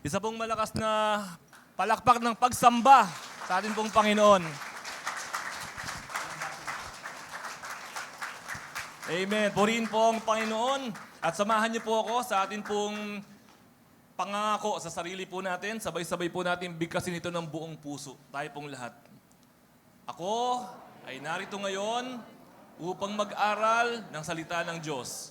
Isa pong malakas na palakpak ng pagsamba sa ating pong Panginoon. Amen. Purihin po ang Panginoon at samahan niyo po ako sa ating pong pangangako sa sarili po natin. Sabay-sabay po natin bigkasin ito ng buong puso. Tayo pong lahat. Ako ay narito ngayon upang mag-aral ng salita ng Diyos.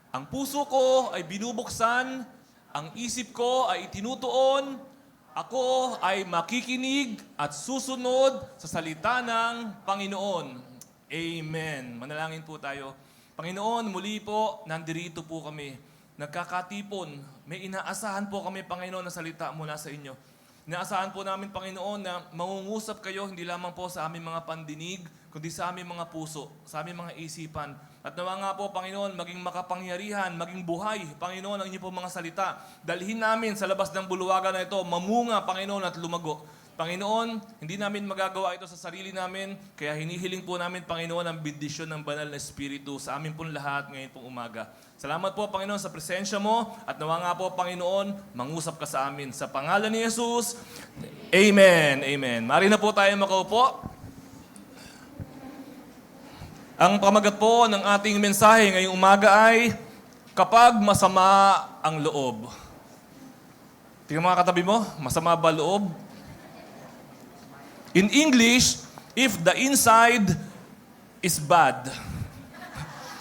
Ang puso ko ay binubuksan, ang isip ko ay itinutuon, ako ay makikinig at susunod sa salita ng Panginoon. Amen. Manalangin po tayo. Panginoon, muli po, nandirito po kami. Nagkakatipon. May inaasahan po kami, Panginoon, na salita mula sa inyo. Inaasahan po namin, Panginoon, na mangungusap kayo hindi lamang po sa aming mga pandinig, kundi sa aming mga puso, sa aming mga isipan. At nawa nga po, Panginoon, maging makapangyarihan, maging buhay, Panginoon, ang inyo po mga salita. Dalhin namin sa labas ng buluwagan na ito, mamunga, Panginoon, at lumago. Panginoon, hindi namin magagawa ito sa sarili namin, kaya hinihiling po namin, Panginoon, ang bendisyon ng banal na Espiritu sa amin pong lahat ngayon pong umaga. Salamat po, Panginoon, sa presensya mo, at nawa nga po, Panginoon, mangusap ka sa amin. Sa pangalan ni Jesus, Amen. Amen. Mari na po tayo makaupo. Ang pamagat po ng ating mensahe ngayong umaga ay, kapag masama ang loob. Tingnan mga katabi mo, masama ba loob? In English, if the inside is bad.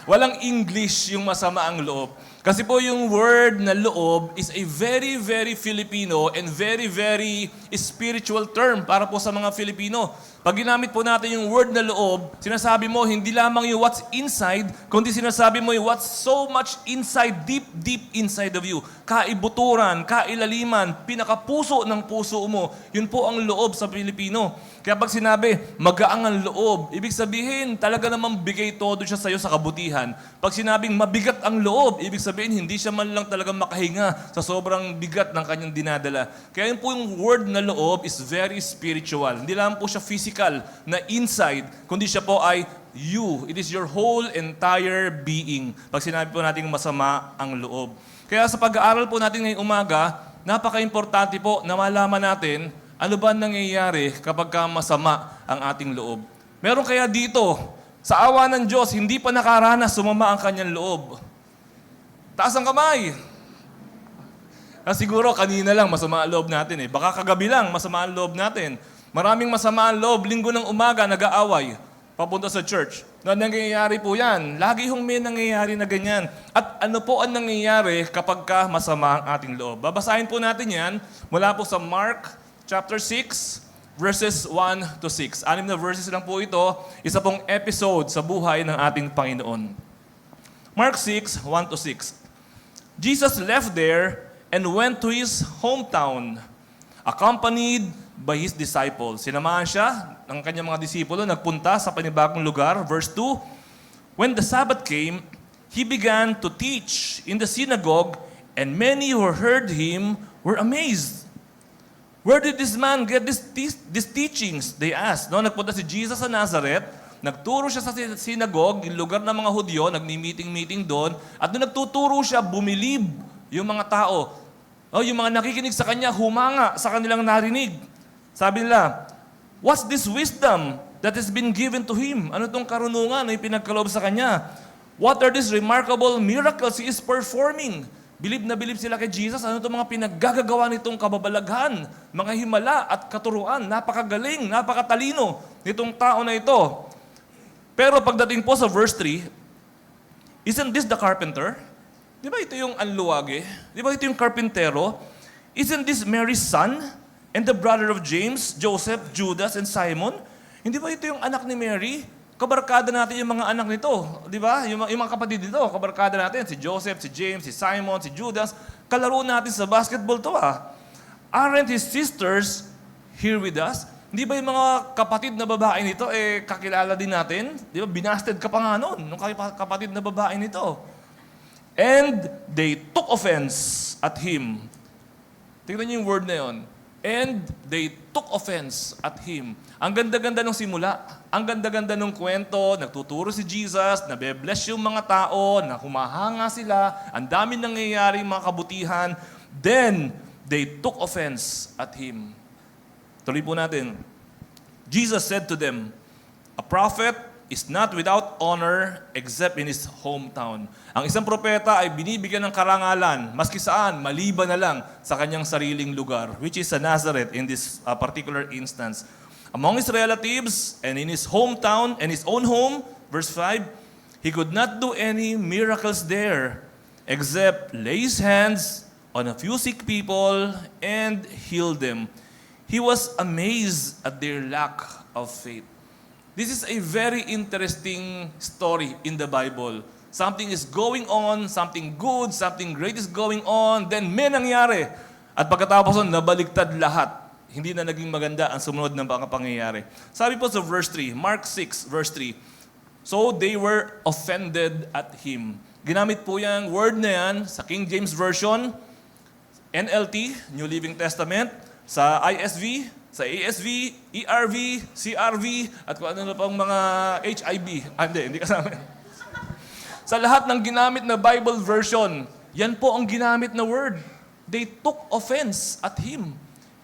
Walang English yung masama ang loob. Kasi po yung word na loob is a very, very Filipino and very, very spiritual term para po sa mga Filipino. Pag ginamit po natin yung word na loob, sinasabi mo hindi lamang yung what's inside, kundi sinasabi mo yung what's so much inside, deep, deep inside of you. Kaibuturan, kailaliman, pinakapuso ng puso mo. Yun po ang loob sa Filipino. Kaya pag sinabi, magaang ang loob, ibig sabihin, talaga namang bigay todo siya sa'yo sa kabutihan. Pag sinabing mabigat ang loob, ibig sabihin, hindi siya man lang talaga makahinga sa sobrang bigat ng kanyang dinadala. Kaya yun po yung word na loob is very spiritual. Hindi lang po siya physical na inside, kundi siya po ay you. It is your whole entire being. Pag sinabi po natin masama ang loob. Kaya sa pag-aaral po natin ngayong umaga, napaka-importante po na malaman natin ano ba nangyayari kapag masama ang ating loob. Meron kaya dito, sa awa ng Diyos, hindi pa nakaranas sumama ang kanyang loob. Taas ang kamay. Siguro kanina lang masama ang loob natin eh. Baka kagabi lang masama ang loob natin. Maraming masama ang loob, linggo ng umaga nag-aaway papunta sa church. Na nangyayari po yan. Lagi hong may nangyayari na ganyan. At ano po ang nangyayari kapag masama ang ating loob? Babasahin po natin yan mula po sa Mark chapter 6, verses 1 to 6. 6 na verses lang po ito. Isa pong episode sa buhay ng ating Panginoon. Mark 6, 1 to 6. Jesus left there and went to his hometown, accompanied by his disciples. Sinamahan siya ng kanyang mga disipulo, nagpunta sa panibagong lugar. Verse 2, when the Sabbath came, he began to teach in the synagogue, and many who heard him were amazed. Where did this man get these teachings? They asked. No, nagpunta si Jesus sa Nazareth, nagturo siya sa synagogue, yung lugar ng mga Hudyo, nagni-meeting doon, at doon nagtuturo siya, bumilib yung mga tao. Oh, yung mga nakikinig sa kanya, humanga sa kanilang narinig. Sabi nila, what's this wisdom that has been given to him? Ano itong karunungan na ipinagkaloob sa kanya? What are these remarkable miracles he is performing? Bilib na bilib sila kay Jesus. Ano itong mga pinaggagawa nitong kababalaghan, mga himala at katuruan. Napakagaling, napakatalino nitong tao na ito. Pero pagdating po sa verse 3, isn't this the carpenter? Di ba ito yung anluwage? Di ba ito yung karpintero? Isn't this Mary's son? And the brother of James, Joseph, Judas, and Simon? Hindi ba ito yung anak ni Mary? Kabarkada natin yung mga anak nito. Di ba? Yung mga kapatid nito, kabarkada natin. Si Joseph, si James, si Simon, si Judas. Kalaro natin sa basketball to Aren't his sisters here with us? Hindi ba yung mga kapatid na babae nito, kakilala din natin? Di ba? Binasted ka pa nga noon, nung kapatid na babae nito. And they took offense at him. Tingnan niyo yung word na yon. And they took offense at him. Ang ganda-ganda ng simula. Ang ganda-ganda ng kwento. Nagtuturo si Jesus, nabe-bless yung mga tao, na humahanga sila, ang dami nangyayari mga kabutihan. Then, They took offense at him. Tuloy po natin. Jesus said to them, "A prophet is not without honor except in his hometown." Ang isang propeta ay binibigyan ng karangalan, maski saan, maliban na lang sa kanyang sariling lugar, which is sa Nazareth in this particular instance. Among his relatives and in his hometown and his own home, verse 5, he could not do any miracles there except lay his hands on a few sick people and heal them. He was amazed at their lack of faith. This is a very interesting story in the Bible. Something is going on, something good, something great is going on, then may nangyari. At pagkatapos nun, nabaligtad lahat. Hindi na naging maganda ang sumunod ng mga pangyayari. Sabi po sa verse 3, Mark 6, verse 3, "So they were offended at him." Ginamit po yung word na yan sa King James Version, NLT, New Living Testament, sa ISV, sa ASV, ERV, CRV, at kung ano na pang mga HIB. Hindi kasama. Sa lahat ng ginamit na Bible version, yan po ang ginamit na word. They took offense at him.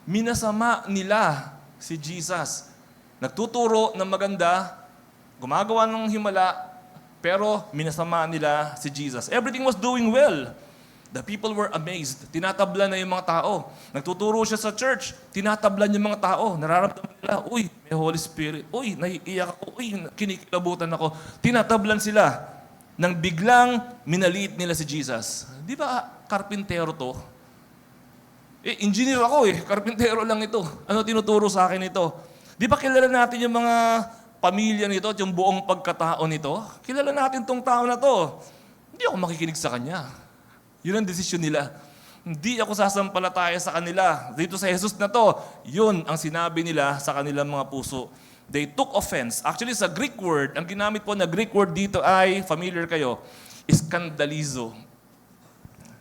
Minasama nila si Jesus. Nagtuturo ng maganda, gumagawa ng himala, pero minasama nila si Jesus. Everything was doing well. The people were amazed. Tinatablan na yung mga tao. Nagtuturo siya sa church. Tinatablan yung mga tao. Nararamdaman nila, uy, may Holy Spirit. Uy, naiiyak ako. Uy, kinikilabutan ako. Tinatablan sila. Nang biglang minaliit nila si Jesus. Di ba karpintero to? Engineer ako karpintero lang ito. Ano tinuturo sa akin ito? Di ba kilala natin yung mga pamilya nito at yung buong pagkatao nito? Kilala natin tong tao na to. Hindi ako makikinig sa kanya. Yun ang desisyon nila. Hindi ako sasampalataya sa kanila. Dito sa Jesus na to, yun ang sinabi nila sa kanilang mga puso. They took offense. Actually, sa Greek word, ang ginamit po na Greek word dito ay, familiar kayo, skandalizo.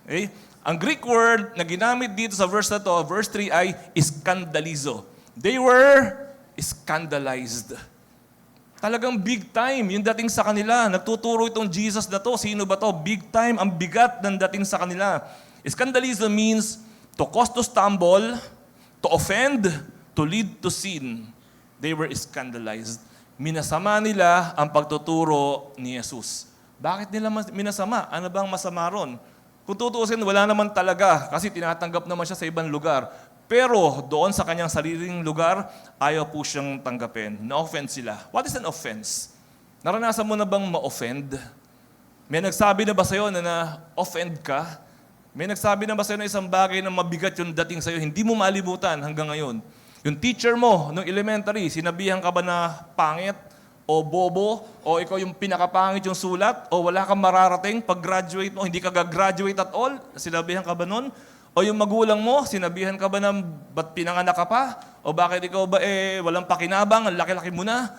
Okay? Ang Greek word na ginamit dito sa verse na to, verse 3 ay skandalizo. They were scandalized. Talagang big time yung dating sa kanila. Nagtuturo itong Jesus na to. Sino ba to? Big time, ang bigat ng dating sa kanila. Scandalism means to cause to stumble, to offend, to lead to sin. They were scandalized. Minasama nila ang pagtuturo ni Jesus. Bakit nila minasama? Ano bang masama ron? Kung tutuusin, wala naman talaga kasi tinatanggap naman siya sa ibang lugar. Pero doon sa kanyang sariling lugar, ayaw po siyang tanggapin. Na-offend sila. What is an offense? Naranasan mo na bang ma-offend? May nagsabi na ba sa'yo na na-offend ka? May nagsabi na ba sa'yo na isang bagay na mabigat yung dating sa'yo, hindi mo malibutan hanggang ngayon? Yung teacher mo, nung elementary, sinabihan ka ba na pangit? O bobo? O ikaw yung pinakapangit yung sulat? O wala kang mararating pag-graduate mo, hindi ka gagraduate at all? Sinabihan ka ba nun? O yung magulang mo, sinabihan ka ba ng ba't pinanganak ka pa? O bakit ikaw ba walang pakinabang, ang laki-laki mo na?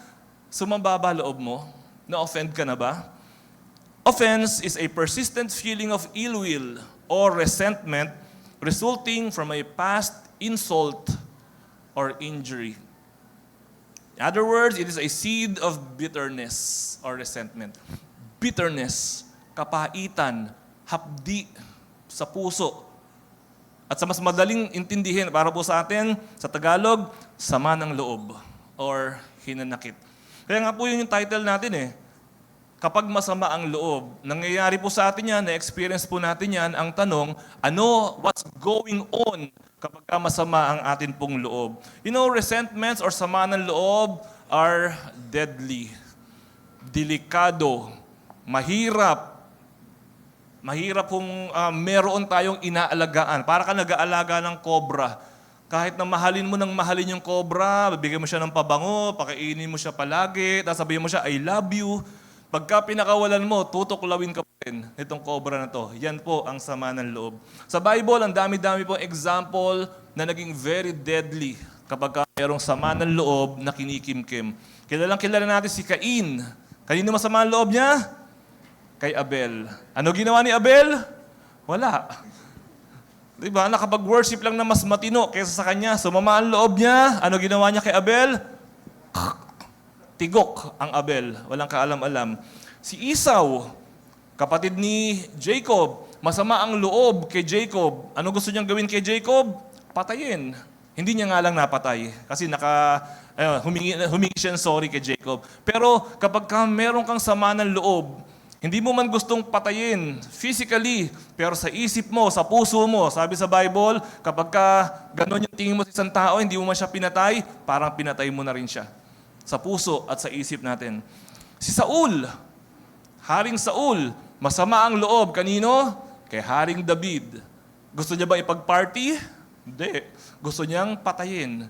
Sumababa loob mo? Na-offend ka na ba? Offense is a persistent feeling of ill will or resentment resulting from a past insult or injury. In other words, it is a seed of bitterness or resentment. Bitterness, kapaitan, hapdi sa puso. At sa mas madaling intindihin, para po sa atin, sa Tagalog, sama ng loob or hinanakit. Kaya nga po yun yung title natin Kapag masama ang loob, nangyayari po sa atin yan, na-experience po natin yan, ang tanong, what's going on kapag masama ang atin pong loob? You know, resentments or sama ng loob are deadly, delikado, mahirap. Mahirap kung meron tayong inaalagaan. Para ka nag-aalaga ng kobra. Kahit na mahalin mo ng mahalin yung kobra, bibigyan mo siya ng pabango, pakainin mo siya palagi, tapos sabihin mo siya, I love you. Pagka pinakawalan mo, tutuklawin ka pa rin itong kobra na to. Yan po ang sama ng loob. Sa Bible, ang dami-dami pong example na naging very deadly kapag mayroong sama ng loob na kinikimkim. Kilala natin si Cain. Kanino masama ang loob niya? Kay Abel. Ano ginawa ni Abel? Wala. Diba? Nakapag-worship lang na mas matino kaysa sa kanya. Sumama ang loob niya. Ano ginawa niya kay Abel? Tigok ang Abel. Walang kaalam-alam. Si Esau, kapatid ni Jacob, masama ang loob kay Jacob. Ano gusto niyang gawin kay Jacob? Patayin. Hindi niya nga lang napatay kasi humingi siya ng sorry kay Jacob. Pero kapag meron kang sama ng loob, hindi mo man gustong patayin physically, pero sa isip mo, sa puso mo, sabi sa Bible, kapag gano'n yung tingin mo sa isang tao, hindi mo man siya pinatay, parang pinatay mo na rin siya. Sa puso at sa isip natin. Si Saul, Haring Saul, masama ang loob. Kanino? Kay Haring David. Gusto niya ba ipag-party? Hindi. Gusto niyang patayin.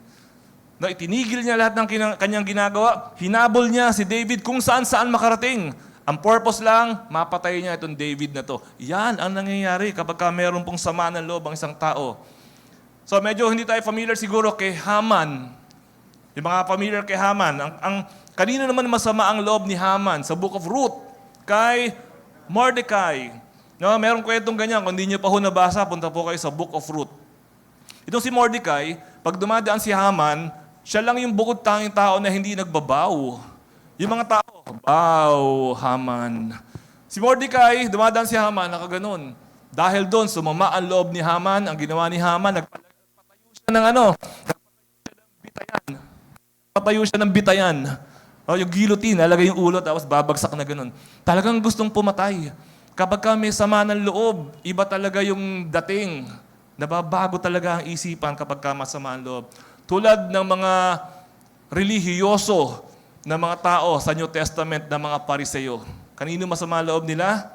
Na itinigil niya lahat ng kanyang ginagawa. Hinabol niya si David kung saan-saan makarating. Ang purpose lang, mapatay niya itong David na to. Yan ang nangyayari kapag meron pong sama ng loob ang isang tao. So medyo hindi tayo familiar siguro kay Haman. Yung mga familiar kay Haman. Kanino naman masama ang loob ni Haman sa Book of Ruth? Kay Mordecai. No, merong kwentong ganyan. Kung hindi niyo pa ho nabasa, punta po kayo sa Book of Ruth. Itong si Mordecai, pag dumadaan si Haman, siya lang yung bukod tanging tao na hindi nagbabaw. Yung mga tao, bow, Haman. Si Mordecai, dumadaan si Haman, nakaganon. Dahil doon, sumama ang loob ni Haman. Ang ginawa ni Haman, nagpatayo siya ng bitayan. Patayo siya ng bitayan. O, yung guillotine, nalagay yung ulo, tapos babagsak na ganun. Talagang gustong pumatay. Kapag may sama ng loob, iba talaga yung dating. Nababago talaga ang isipan kapag masama ang loob. Tulad ng mga relihiyoso na mga tao sa New Testament na mga Pariseo. Kanino masama ang loob nila?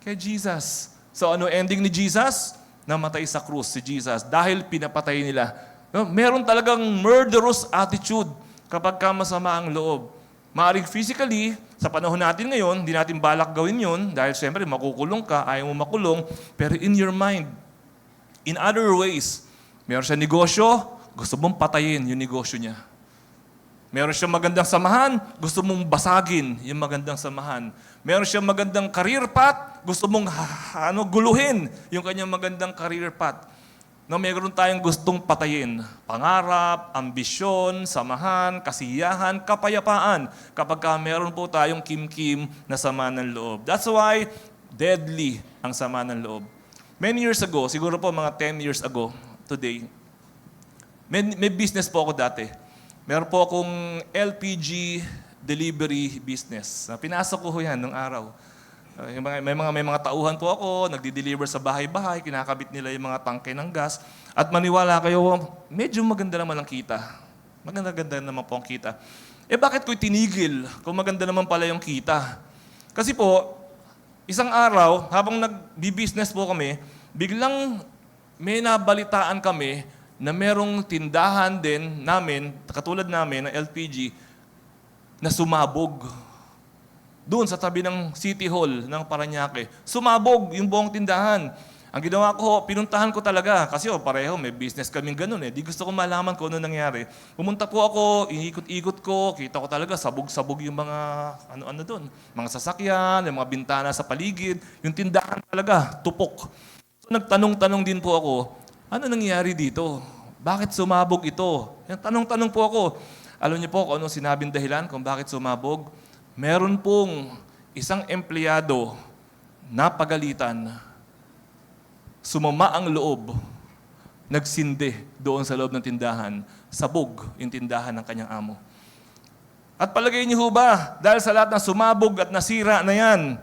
Kay Jesus. So ano ending ni Jesus? Namatay sa krus si Jesus dahil pinapatay nila. No, meron talagang murderous attitude kapag masama ang loob. Maaring physically, sa panahon natin ngayon, hindi natin balak gawin yun dahil siyempre makukulong ka, ayaw mo makulong, pero in your mind, in other ways, meron siya negosyo, gusto mong patayin yung negosyo niya. Meron siyang magandang samahan, gusto mong basagin yung magandang samahan. Meron siyang magandang career path, gusto mong guluhin yung kanyang magandang career path. No, meron tayong gustong patayin. Pangarap, ambisyon, samahan, kasiyahan, kapayapaan. Kapag meron po tayong kim-kim na sama ng loob. That's why deadly ang sama ng loob. Many years ago, siguro po mga 10 years ago, today, may business po ako dati. Meron po akong LPG delivery business. Pinasok ko yan nung araw. May mga tauhan po ako, nagdi-deliver sa bahay-bahay, kinakabit nila yung mga tangke ng gas. At maniwala kayo, medyo maganda naman ang kita. Maganda naman po ang kita. Bakit ko itinigil kung maganda naman pala yung kita? Kasi po, isang araw, habang nagbi-business po kami, biglang may nabalitaan kami na merong tindahan din namin, katulad namin ng LPG, na sumabog. Doon sa tabi ng City Hall ng Parañaque. Sumabog yung buong tindahan. Ang ginawa ko, pinuntahan ko talaga. Kasi pareho, may business kaming ganun eh. Di gusto ko malaman kung ano nangyari. Pumunta po ako, inikot-ikot ko, kita ko talaga, sabog-sabog yung mga ano-ano doon. Mga sasakyan, yung mga bintana sa paligid. Yung tindahan talaga, tupok. So nagtanong-tanong din po ako, ano nangyari dito? Bakit sumabog ito? Tanong-tanong po ako. Alam niyo po kung anong sinabing dahilan kung bakit sumabog? Meron pong isang empleyado na pagalitan, sumama ang loob, nagsindi doon sa loob ng tindahan, sabog yung tindahan ng kanyang amo. At palagay niyo ho ba, dahil sa lahat ng sumabog at nasira na yan,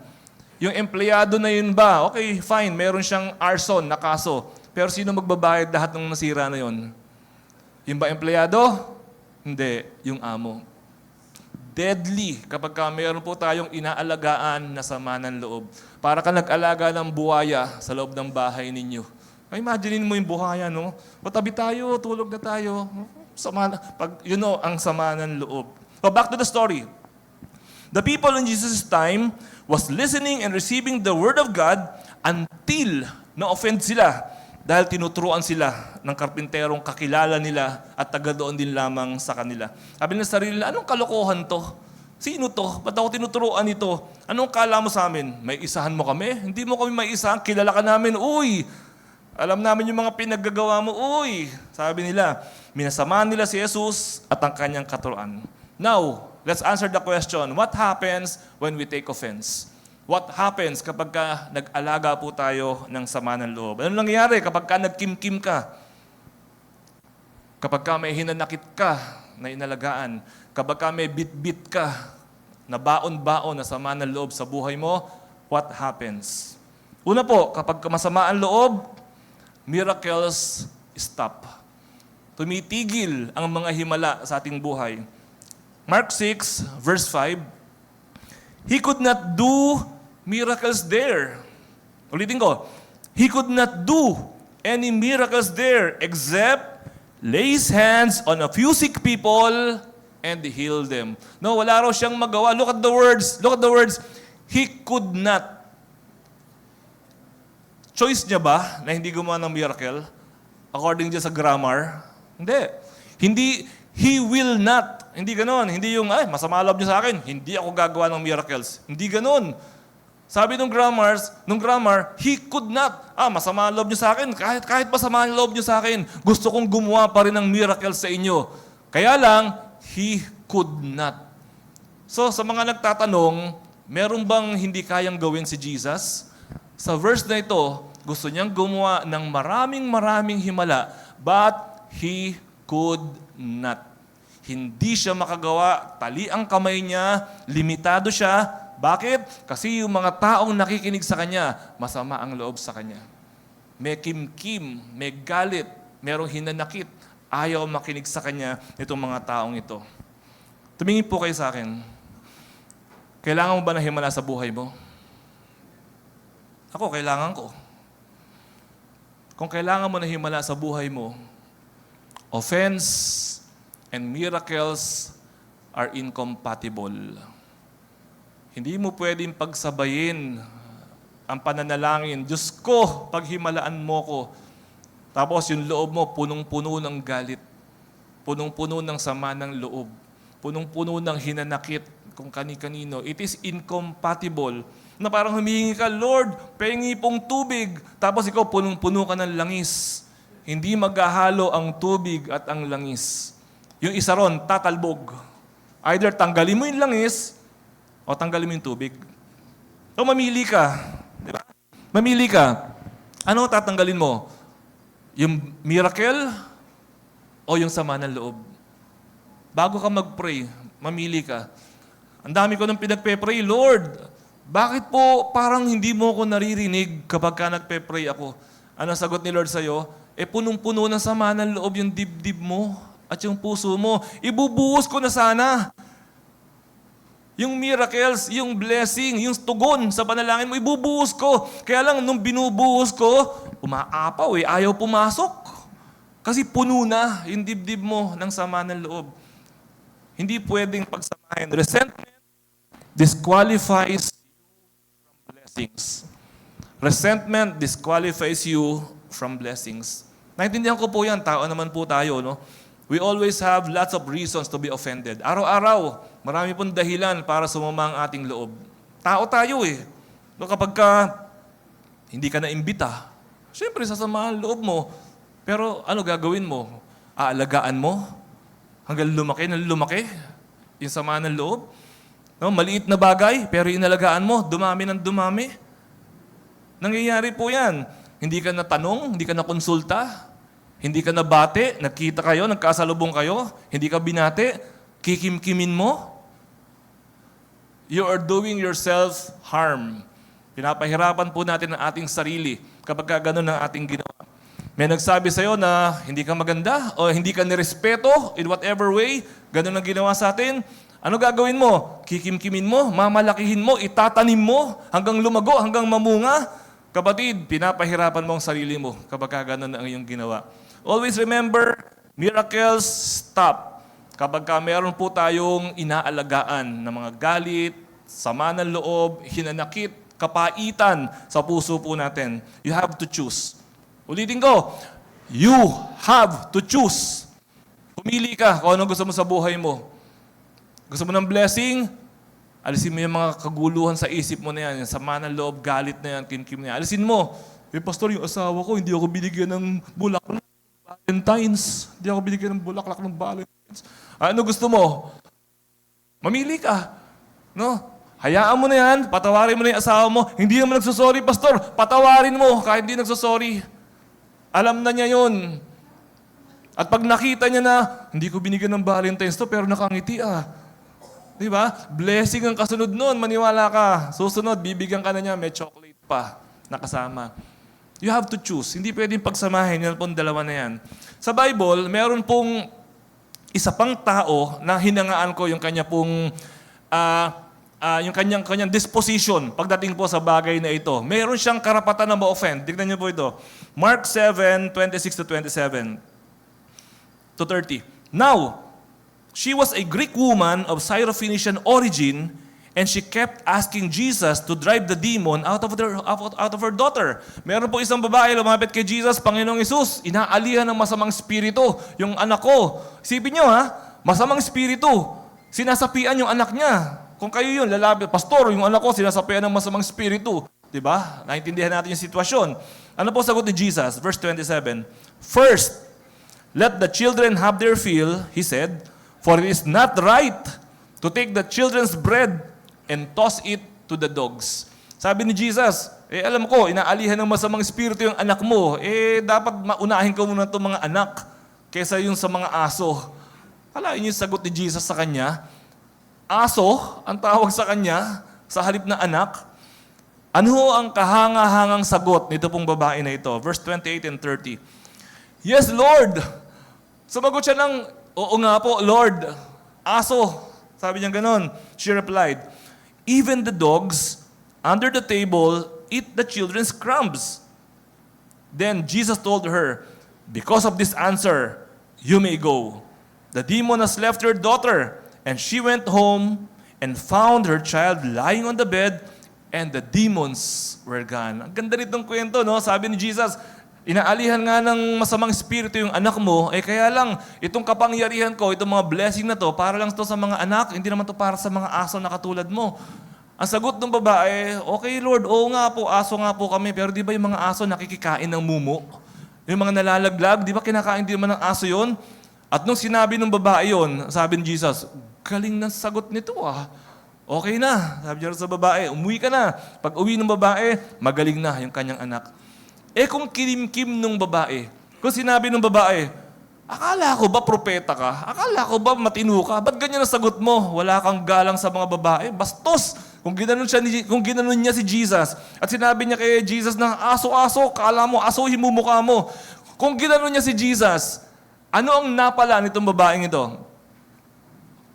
yung empleyado na yun ba, okay, fine, meron siyang arson na kaso, pero sino magbabayad lahat ng nasira na yun? Yung ba empleyado? Hindi, yung amo. Deadly kapag meron po tayong inaalagaan na sama ng loob. Para ka nag-alaga ng buhaya sa loob ng bahay ninyo. Imagine mo yung buhaya, no? Patabi tayo, tulog na tayo. Ang sama ng loob. So back to the story. The people in Jesus' time was listening and receiving the Word of God until na-offend sila. Dahil tinuturuan sila ng karpinterong kakilala nila at taga doon din lamang sa kanila. Sabi nila sa sarili nila, anong kalokohan to? Sino to? Ba't ako tinuturuan ito? Anong kala mo sa amin? May isahan mo kami? Hindi mo kami may isahan. Kilala ka namin. Uy! Alam namin yung mga pinaggagawa mo. Uy! Sabi nila, minasamahan nila si Jesus at ang kanyang katuruan. Now, let's answer the question, what happens when we take offense? What happens kapag ka nag-alaga po tayo ng sama ng loob? Ano nangyayari kapag ka nagkimkim ka? Kapag ka may hinanakit ka na inalagaan? Kapag ka may bit-bit ka na baon-baon na sama ng loob sa buhay mo, what happens? Una po, kapag masama ang loob, miracles stop. Tumitigil ang mga himala sa ating buhay. Mark 6, verse 5, He could not do miracles there. Ulitin ko, He could not do any miracles there except lay His hands on a few sick people and heal them. No, wala raw siyang magawa. Look at the words. Look at the words. He could not. Choice niya ba na hindi gumawa ng miracle? According dyan sa grammar? Hindi. He will not. Hindi ganon. Hindi yung, masama loob niyo sa akin. Hindi ako gagawa ng miracles. Hindi ganon. Sabi nung grammar, he could not. Masama loob niyo sa akin. Kahit masama ang loob niyo sa akin, gusto kong gumawa pa rin ng miracles sa inyo. Kaya lang, he could not. So, sa mga nagtatanong, meron bang hindi kayang gawin si Jesus? Sa verse na ito, gusto niyang gumawa ng maraming himala, but he could not. Hindi siya makagawa, tali ang kamay niya, limitado siya. Bakit? Kasi yung mga taong nakikinig sa kanya, masama ang loob sa kanya. May kimkim, may galit, merong hinanakit, ayaw makinig sa kanya itong mga taong ito. Tumingin po kayo sa akin. Kailangan mo ba ng himala sa buhay mo? Ako, kailangan ko. Kung kailangan mo ng himala sa buhay mo, offense and miracles are incompatible. Hindi mo pwedeng pagsabayin ang pananalangin, Diyos ko, paghimalaan mo ko. Tapos yung loob mo, punong-puno ng galit. Punong-puno ng sama ng loob. Punong-puno ng hinanakit kung kani-kanino. It is incompatible. Na parang humihingi ka, Lord, pengi pong tubig. Tapos ikaw, punong-puno ka ng langis. Hindi maghahalo ang tubig at ang langis. Yung isa ron, tatalbog. Either tanggalin mo yung langis, o tanggalin mo yung tubig. So mamili ka. Di ba? Mamili ka. Ano tatanggalin mo? Yung miracle o yung sama ng loob? Bago ka mag-pray, mamili ka. Ang dami ko nang pinagpe-pray, Lord, bakit po parang hindi mo ako naririnig kapag ka nagpe-pray ako? Ano sagot ni Lord sa'yo? Punong-puno ng sama ng loob yung dibdib mo at yung puso mo. Ibubuhos ko na sana. Yung miracles, yung blessing, yung tugon sa panalangin mo, ibubuhos ko. Kaya lang, nung binubuhos ko, umaapaw ayaw pumasok. Kasi puno na yung dibdib mo ng sama ng loob. Hindi pwedeng pagsamahin. Resentment disqualifies you from blessings. Resentment disqualifies you from blessings. Naintindihan ko po yan, tao naman po tayo, no? We always have lots of reasons to be offended. Araw-araw, marami pong dahilan para sumama ang ating loob. Tao tayo No, kapag ka hindi ka na-imbita, siyempre sasama ang loob mo. Pero ano gagawin mo? Aalagaan mo? Hanggang lumaki yung sama ng loob? No, maliit na bagay, pero inalagaan mo, dumami ng dumami. Nangyayari po yan. Hindi ka natanong, hindi ka nakonsulta, hindi ka nabate, nagkita kayo, nagkasalubong kayo, hindi ka binate, kikimkimin mo. You are doing yourself harm. Pinapahirapan po natin ang ating sarili kapag gano'n ang ating ginawa. May nagsabi sa'yo na hindi ka maganda o hindi ka nirespeto in whatever way, gano'n ang ginawa sa atin. Ano gagawin mo? Kikimkimin mo, mamalakihin mo, itatanim mo, hanggang lumago, hanggang mamunga. Kapatid, pinapahirapan mo ang sarili mo kapag gano'n ang iyong ginawa. Always remember, miracles stop. Kapag meron po tayong inaalagaan ng mga galit, sama ng loob, hinanakit, kapaitan sa puso po natin, you have to choose. Ulitin ko, you have to choose. Pumili ka kung ano gusto mo sa buhay mo. Gusto mo ng blessing? Alisin mo yung mga kaguluhan sa isip mo na yan, yung sama ng loob, galit na yan, kimkim na yan. Alisin mo. Pastor, yung asawa ko, hindi ako binigyan ng bulaklak ng Valentine's. Hindi ako binigyan ng bulaklak ng Valentine's. Ano gusto mo? Mamili ka. No? Hayaan mo na yan, patawarin mo na yung asawa mo. Hindi naman nagsusorry, pastor. Patawarin mo kahit hindi nagsusorry. Alam na niya yun. At pag nakita niya na, hindi ko binigyan ng Valentine's to, pero nakangiti Di ba? Blessing ang kasunod nun, maniwala ka. Susunod, bibigyan ka na niya, may chocolate pa nakasama. You have to choose. Hindi pwedeng pagsamahin. Yan pong dalawa na yan. Sa Bible, meron pong isa pang tao na hinangaan ko yung kanya pong yung kanyang disposition pagdating po sa bagay na ito. Meron siyang karapatan na ma-offend. Tignan niyo po ito. Mark 7:26-27 to 30. Now, she was a Greek woman of Syrophoenician origin, and she kept asking Jesus to drive the demon out of her daughter. Meron po isang babae lumapit kay Jesus, Panginoong Hesus, inaalihan ng masamang espiritu yung anak ko. Isipin niyo masamang espiritu. Sinasapian yung anak niya. Kung kayo yun, lalapit, pastor, yung anak ko sinasapian ng masamang espiritu. Diba? Naintindihan natin yung sitwasyon. Ano po sagot ni Jesus? Verse 27. First, let the children have their fill, he said, for it is not right to take the children's bread and toss it to the dogs. Sabi ni Jesus, alam ko, inaalihan ng masamang espiritu yung anak mo, dapat maunahin ko muna itong mga anak kaysa yung sa mga aso. Alain yung sagot ni Jesus sa kanya. Aso, ang tawag sa kanya, sa halip na anak. Ano ang kahanga-hangang sagot nito pong babae na ito? Verse 28 and 30. Yes, Lord. Sumagot siya ng, oo nga po, Lord. Aso. Sabi niya ganon. She replied, even the dogs under the table eat the children's crumbs. Then Jesus told her, because of this answer, you may go. The demon has left your daughter. And she went home and found her child lying on the bed, and the demons were gone. Ang ganda nitong kwento, no? Sabi ni Jesus, inaalihan nga ng masamang espiritu yung anak mo, kaya lang, itong kapangyarihan ko, itong mga blessing na to, para lang to sa mga anak, hindi naman to para sa mga aso na katulad mo. Ang sagot ng babae, okay Lord, oo nga po, aso nga po kami, pero di ba yung mga aso nakikikain ng mumo? Yung mga nalalaglag, di ba kinakain din naman ng aso yon? At nung sinabi ng babae yon, sabi ni Jesus, galing ng sagot nito Okay na. Sabi niya sa babae, umuwi ka na. Pag uwi ng babae, magaling na yung kanyang anak. Kung kilimkim nung babae, kung sinabi ng babae, akala ko ba propeta ka? Akala ko ba matino ka? Ba't ganyan ang sagot mo? Wala kang galang sa mga babae? Bastos! Kung ginanon niya si Jesus, at sinabi niya kay Jesus na aso-aso, kala mo, asuhin mo mukha mo. Kung ginanon niya si Jesus, ano ang napala nitong babaeng ito?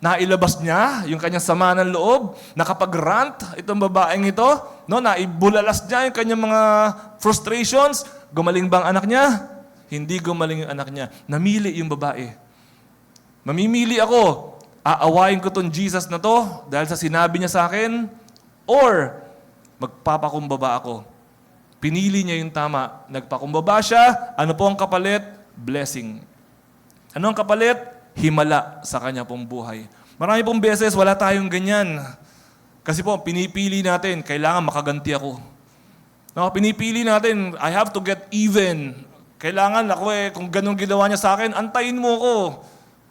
Nailabas niya yung kanyang sama ng loob, nakapag-rant itong babaeng ito, no? Naibulalas niya yung kanyang mga frustrations. Gumaling ba ang anak niya? Hindi gumaling yung anak niya. Namili yung babae. Mamimili ako, aawayin ko tong Jesus na to dahil sa sinabi niya sa akin, or magpapakumbaba ako. Pinili niya yung tama. Nagpakumbaba siya. Ano po ang kapalit? Blessing. Ano ang kapalit? Himala sa kanya pong buhay. Marami pong beses, wala tayong ganyan. Kasi po, pinipili natin, kailangan makaganti ako. No, pinipili natin, I have to get even. Kailangan ako kung ganun ginawa niya sa akin, antayin mo ako.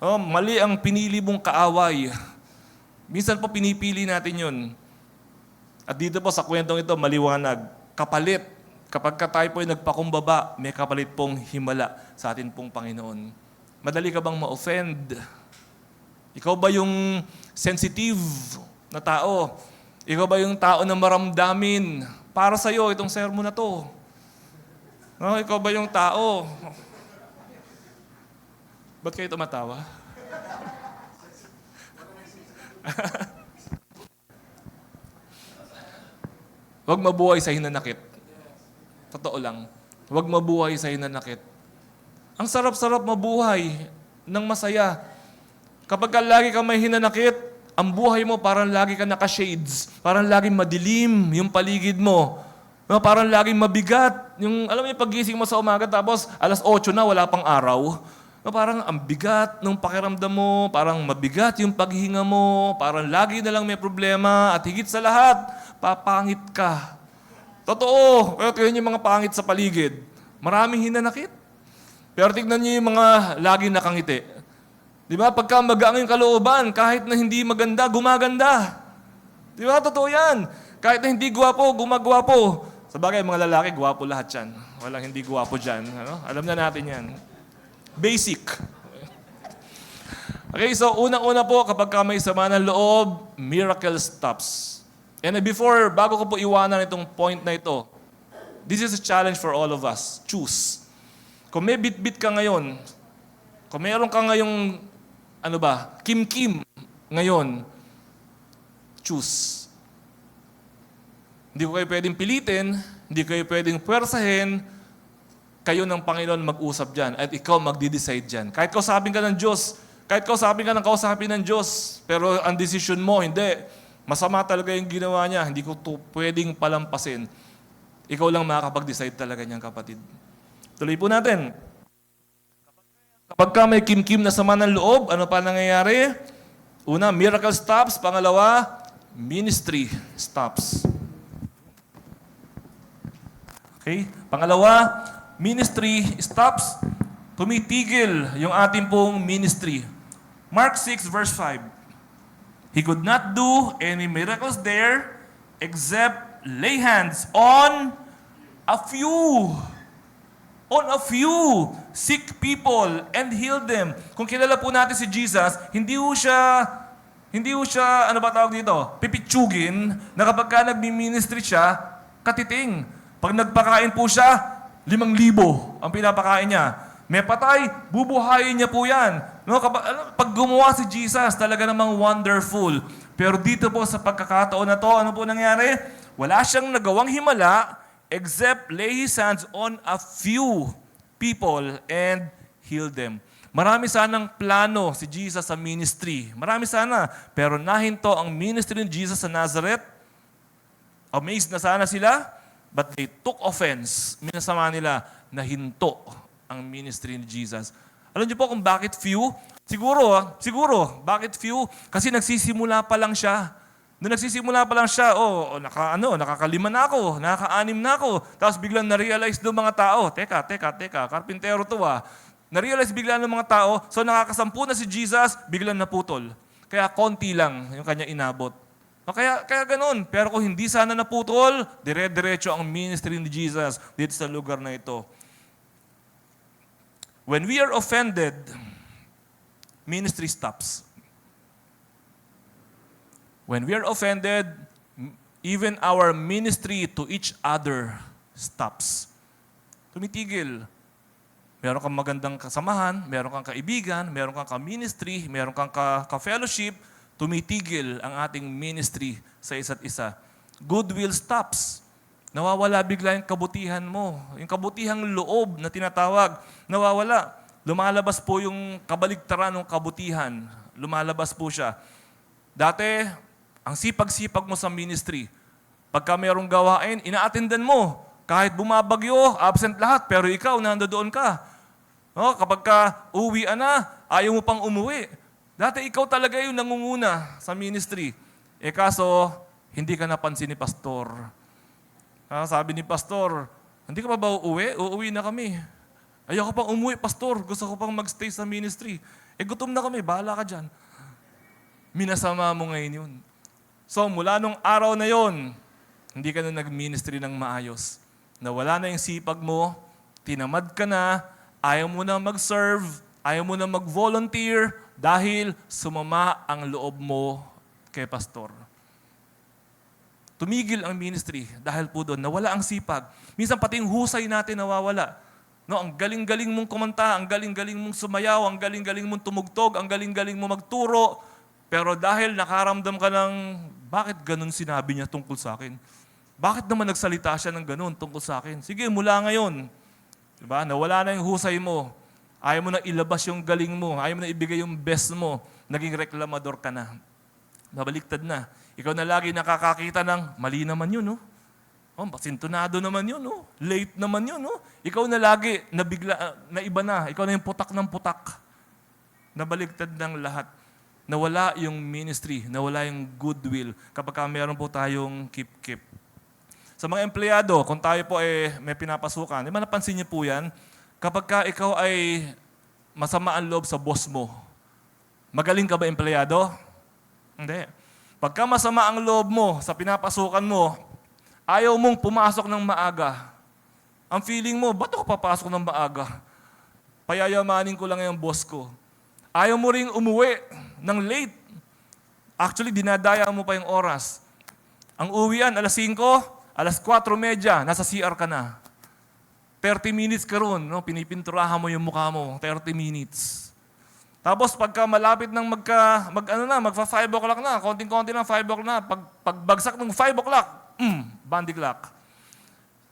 Oh, mali ang pinili mong kaaway. Minsan po, pinipili natin yun. At dito po sa kwentong ito, maliwanag. Kapalit. Kapag tayo po ay nagpakumbaba, may kapalit pong himala sa atin pong Panginoon. Madali ka bang ma-offend? Ikaw ba yung sensitive na tao? Ikaw ba yung tao na maramdamin? Para sa'yo, itong sermon na to. No, ikaw ba yung tao? Ba't kayo tumatawa? Huwag mabuhay sa hinanakit. Totoo lang. Huwag mabuhay sa hinanakit. Ang sarap-sarap mabuhay ng masaya. Kapag lagi ka may hinanakit, ang buhay mo parang lagi ka naka-shades. Parang laging madilim yung paligid mo. Parang laging mabigat. Alam mo yung pagising mo sa umaga tapos alas 8 na, wala pang araw. Parang ang bigat ng pakiramdam mo, parang mabigat yung paghinga mo, parang lagi na lang may problema, at higit sa lahat, papangit ka. Totoo, kaya yung mga pangit sa paligid. Maraming hinanakit. Pero tignan niyo yung mga laging nakangiti. Di ba? Pagka magaang yung kalooban, kahit na hindi maganda, gumaganda. Di ba? Totoo yan. Kahit na hindi gwapo, gumagwapo. Sa bagay, mga lalaki, gwapo lahat yan. Walang hindi gwapo dyan. Ano? Alam na natin yan. Basic. Okay, so unang-una po, kapag ka may sama ng loob, miracle stops. And bago ko po iwanan itong point na ito, this is a challenge for all of us. Choose. Kung may bit-bit ka ngayon, kung mayroon ka ngayong, kim-kim ngayon, choose. Hindi ko kayo pwedeng pilitin, hindi kayo pwedeng puwersahin, kayo ng Panginoon mag-usap dyan, at ikaw magdi-decide dyan. Kahit kausapin ka ng Diyos, kahit kausapin ka ng kausapin ng Diyos, pero ang decision mo, hindi. Masama talaga yung ginawa niya, hindi ko to pwedeng palampasin. Ikaw lang makakapag-decide talaga niyan, kapatid. Tuloy po natin. Kapag ka may kim-kim na sama ng loob, ano pa nangyayari? Una, miracle stops. Pangalawa, ministry stops. Okay? Pangalawa, ministry stops. Tumitigil yung ating pong ministry. Mark 6 verse 5. He could not do any miracles there except lay hands on a few. On a few sick people and heal them. Kung kilala po natin si Jesus, hindi ho siya, pipitsugin na kapag ka nagmi-ministry siya, katiting. Pag nagpakain po siya, 5,000 ang pinapakain niya. May patay, bubuhayin niya po yan. No, pag gumawa si Jesus, talaga namang wonderful. Pero dito po sa pagkakataon na to, ano po nangyari? Wala siyang nagawang himala except lay his hands on a few people and heal them. Marami sanang plano si Jesus sa ministry. Marami sana. Pero nahinto ang ministry ni Jesus sa Nazareth. Amazed na sana sila. But they took offense. Minasama nila na hinto ang ministry ni Jesus. Alam niyo po kung bakit few? Siguro, bakit few? Kasi nagsisimula pa lang siya. Nung nagsisimula pa lang siya, nakakalima na ako, nakaka-anim na ako. Tapos biglang na-realize ng mga tao, teka, karpintero to ah. Na-realize bigla ng mga tao, so nakakasampu na si Jesus, biglang naputol. Kaya konti lang yung kanya inabot. Kaya ganun. Pero kung hindi sana naputol, dire-diretso ang ministry ni Jesus dito sa lugar na ito. When we are offended, ministry stops. When we are offended, even our ministry to each other stops. Tumitigil. Meron kang magandang kasamahan, meron kang kaibigan, meron kang ka-ministry, meron kang ka-fellowship, tumitigil ang ating ministry sa isa't isa. Goodwill stops. Nawawala bigla yung kabutihan mo. Yung kabutihang loob na tinatawag, nawawala. Lumalabas po yung kabaligtaran ng kabutihan. Lumalabas po siya. Dati, ang sipag-sipag mo sa ministry. Pagka mayroong gawain, ina-attendan mo. Kahit bumabagyo, absent lahat, pero ikaw, nandoon ka. No? Kapag ka uwian na, ayaw mo pang umuwi. Dati ikaw talaga yung nangunguna sa ministry. Kaso, hindi ka napansin ni pastor. Sabi ni pastor, hindi ka pa ba uuwi? Uuwi na kami. Ayoko pang umuwi, pastor. Gusto ko pang magstay sa ministry. Gutom na kami, bahala ka dyan. Minasama mo ngayon yun. So, mula nung araw na yon, hindi ka na nag-ministry ng maayos. Nawala na yung sipag mo, tinamad ka na, ayaw mo na mag-serve, ayaw mo na mag-volunteer, dahil sumama ang loob mo kay pastor. Tumigil ang ministry dahil po doon, nawala ang sipag. Minsan pati yung husay natin nawawala. No, ang galing-galing mong kumanta, ang galing-galing mong sumayaw, ang galing-galing mong tumugtog, ang galing-galing mong magturo, pero dahil nakaramdam ka ng, bakit ganun sinabi niya tungkol sa akin? Bakit naman nagsalita siya ng ganun tungkol sa akin? Sige, mula ngayon, diba? Nawala na yung husay mo. Ayaw mo na ilabas yung galing mo. Ayaw mo na ibigay yung best mo. Naging reklamador ka na. Nabaliktad na. Ikaw na lagi nakakakita ng, mali naman yun, no? Sintonado naman yun, no? Late naman yun, no? Ikaw na lagi, na iba na. Ikaw na yung putak ng putak. Nabaliktad ng lahat. Nawala yung ministry, nawala yung goodwill kapag meron po tayong keep. Sa mga empleyado, kung tayo po may pinapasukan, di ba napansin niyo po yan? Kapag ka ikaw ay masama ang loob sa boss mo, magaling ka ba empleyado? Hindi. Pagka masama ang loob mo sa pinapasukan mo, ayaw mong pumasok ng maaga. Ang feeling mo, ba't ako papasok ng maaga? Payayamanin ko lang yung boss ko. Ayaw mo ring umuwi ng late. Actually, dinadaya mo pa yung oras. Ang uwian, alas 5, alas 4:30, nasa CR ka na. 30 minutes ka ron, no? Pinipinturahan mo yung mukha mo, 30 minutes. Tapos pagka malapit ng magfa 5 o'clock na, konting-konti na 5 o'clock na, pagbagsak ng 5 o'clock, bandy clock.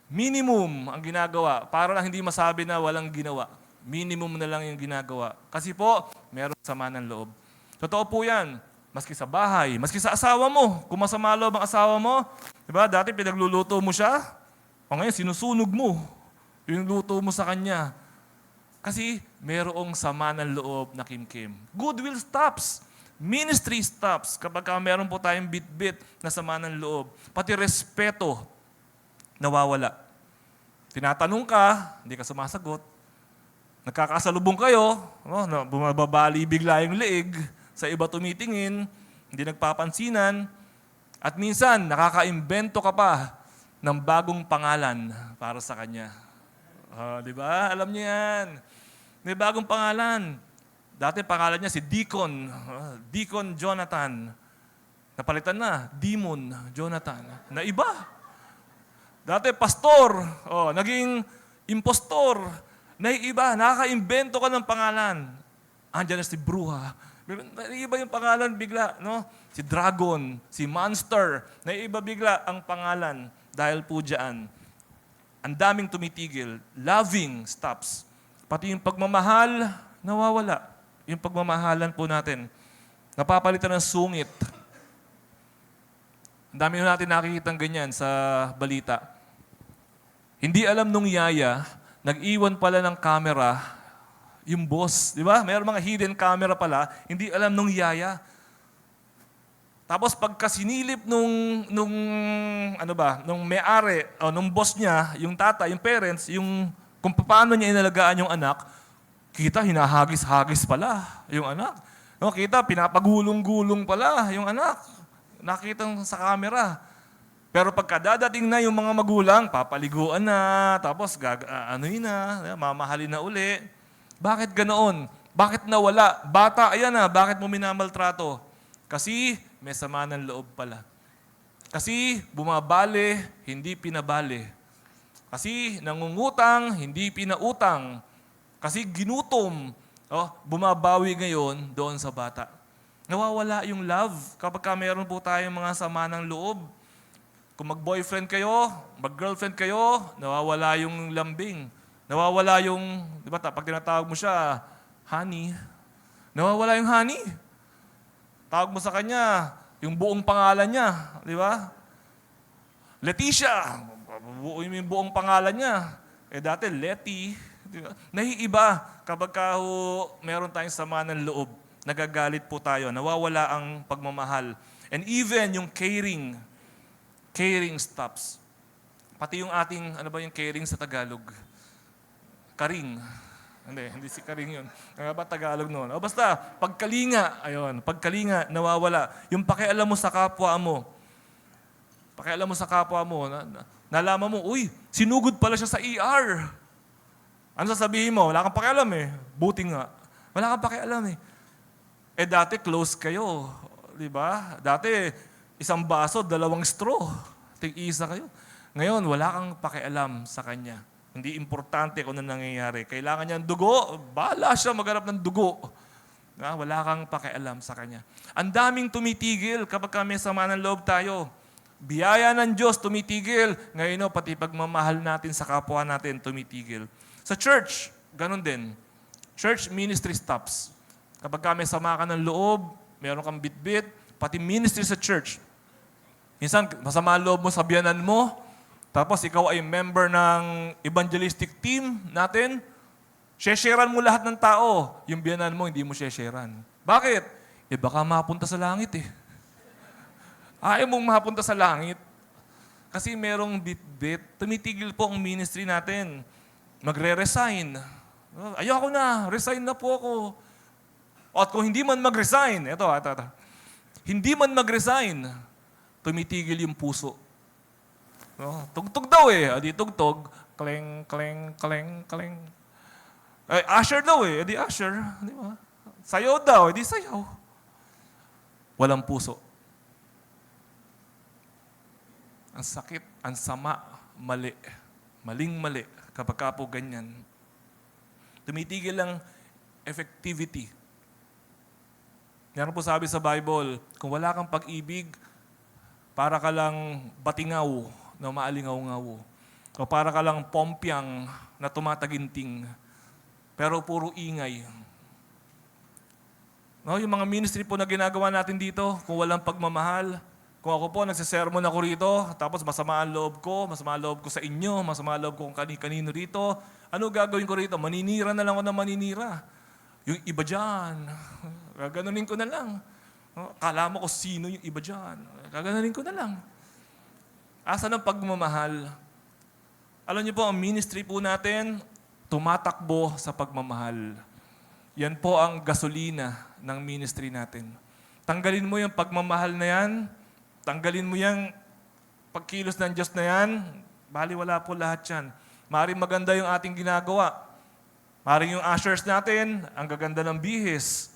Minimum ang ginagawa, para lang hindi masabi na walang ginawa. Minimum na lang yung ginagawa. Kasi po, meron sama ng loob. Totoo po yan. Maski sa bahay, maski sa asawa mo. Kung masama loob ang asawa mo, diba, dati pinagluluto mo siya, o ngayon sinusunog mo yung luto mo sa kanya. Kasi merong sama ng loob na kimkim. Goodwill stops. Ministry stops kapag meron po tayong bit-bit na sama ng loob. Pati respeto, nawawala. Tinatanong ka, hindi ka sumasagot. Nagkakasalubong kayo, bumabali bigla yung leeg, sa iba tumitingin, hindi nagpapansinan, at minsan nakaka-imbento ka pa ng bagong pangalan para sa kanya. Di ba? Alam niyo yan. May bagong pangalan. Dati pangalan niya si Deacon. Deacon Jonathan. Napalitan na. Demon Jonathan. Na iba. Dati pastor. Naging impostor. Na iba. Nakaka-imbento ka ng pangalan. Andiyan na si Bruha. Naiba yung pangalan bigla. No? Si Dragon. Si Monster. Naiba bigla ang pangalan. Dahil po dyan. Ang daming tumitigil. Loving stops. Pati yung pagmamahal, nawawala. Yung pagmamahalan po natin. Napapalitan ng sungit. Ang dami natin nakikita ganyan sa balita. Hindi alam nung yaya, nag-iwan pala ng camera yung boss. Di ba? Mayroong mga hidden camera pala, hindi alam nung yaya. Tapos pagka sinilip nung may-ari o nung boss niya, yung tata, yung parents, yung kung paano niya inalagaan yung anak, kita hinahagis-hagis pala yung anak. No, kita pinapagulong-gulong pala yung anak. Nakita sa camera. Pero pagka dadating na yung mga magulang, papaliguan na, tapos mamahalin na uli. Bakit ganoon? Bakit nawala? Bata, ayan na, bakit mo minamaltrato? Kasi may sama ng loob pala. Kasi bumabali, hindi pinabali. Kasi nangungutang, hindi pinautang. Kasi ginutom, bumabawi ngayon doon sa bata. Nawawala yung love kapag meron po tayong mga sama ng loob. Kung mag-boyfriend kayo, mag-girlfriend kayo, nawawala yung lambing. Nawawala yung, di ba, pag tinatawag mo siya, honey, nawawala yung honey. Tawag mo sa kanya, yung buong pangalan niya, di ba? Leticia, buuin mo yung buong pangalan niya. Dati, Letty. Di ba? Naiiba kapag meron tayong sama ng loob. Nagagalit po tayo. Nawawala ang pagmamahal. And even yung caring stops. Pati yung ating, ano ba yung caring sa Tagalog? Karing. Hindi si Karing yun. Ano ba Tagalog noon? Basta, pagkalinga, pagkalinga, nawawala. Yung pakialam mo sa kapwa mo. Nalaman mo, sinugod pala siya sa ER. Ano sasabihin mo? Wala kang pakialam eh. Buti nga. Wala kang pakialam eh. Dati close kayo. Di ba? Dati, isang baso, 2 straw. Tig-isa kayo. Ngayon, wala kang pakialam sa kanya. Hindi importante kung ano nangyayari. Kailangan niya ng dugo, bahala siya maghanap ng dugo. Wala kang pakialam sa kanya. Ang daming tumitigil kapag may sama ng loob tayo. Biyaya ng Diyos tumitigil. Ngayon, pati pagmamahal natin sa kapwa natin tumitigil. Sa church, ganun din. Church ministry stops. Kapag may sama ka ng loob, meron kang bit-bit, pati ministry sa church. Minsan, masama ang loob mo sa biyanan mo, tapos ikaw ay member ng evangelistic team natin, share-sharean mo lahat ng tao. Yung biyanan mo, hindi mo share-sharean. Bakit? Baka mapunta sa langit eh. Ayaw mong mapunta sa langit. Kasi merong bit-bit. Tumitigil po ang ministry natin. Magre-resign. Ayoko na, resign na po ako. At kung hindi man mag-resign, ito. Hindi man mag-resign, tumitigil yung puso. No? Tugtog daw eh. Adi tugtog. Kleng, kleng, kleng, kleng. Usher daw eh. Adi usher. Di ba? Sayaw daw. Adi sayaw. Walang puso. Ang sakit, ang sama, mali. Maling-mali kapag ka po ganyan. Tumitigil ang effectivity. Yan po sabi sa Bible, kung wala kang pag-ibig, para ka lang batingaw na maalingaw-ngaw. O para ka lang pompyang na tumataginting. Pero puro ingay. No, yung mga ministry po na ginagawa natin dito, kung walang pagmamahal, kung ako po, nagsisermon ako rito, tapos masama ang loob ko sa inyo, masama ang loob ko kung kanino rito, ano gagawin ko rito? Maninira na lang ako ng maninira. Yung iba dyan, gaganunin ko na lang. Kala mo ko sino yung iba dyan. Gaganunin ko na lang. Asan ang pagmamahal? Alam niyo po, ang ministry po natin, tumatakbo sa pagmamahal. Yan po ang gasolina ng ministry natin. Tanggalin mo yung pagmamahal na yan, tanggalin mo yung pagkilos ng Diyos na yan, baliwala po lahat yan. Maring maganda yung ating ginagawa. Maring yung ushers natin, ang gaganda ng bihis.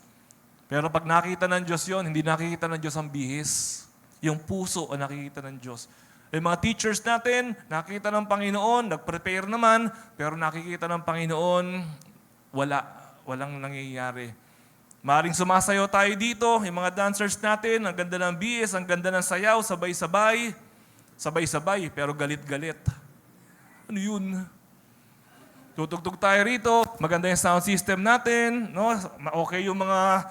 Pero pag nakita ng Diyos yon, hindi nakikita ng Diyos ang bihis. Yung puso ang nakikita ng Diyos. Yung mga teachers natin, nakikita ng Panginoon, nag-prepare naman, pero nakikita ng Panginoon, walang nangyayari. Maring sumasayaw tayo dito, yung mga dancers natin, ang ganda ng bihis, ang ganda ng sayaw, sabay-sabay, pero galit-galit. Ano yun? Tutugtog tayo rito, maganda yung sound system natin, no? Okay yung mga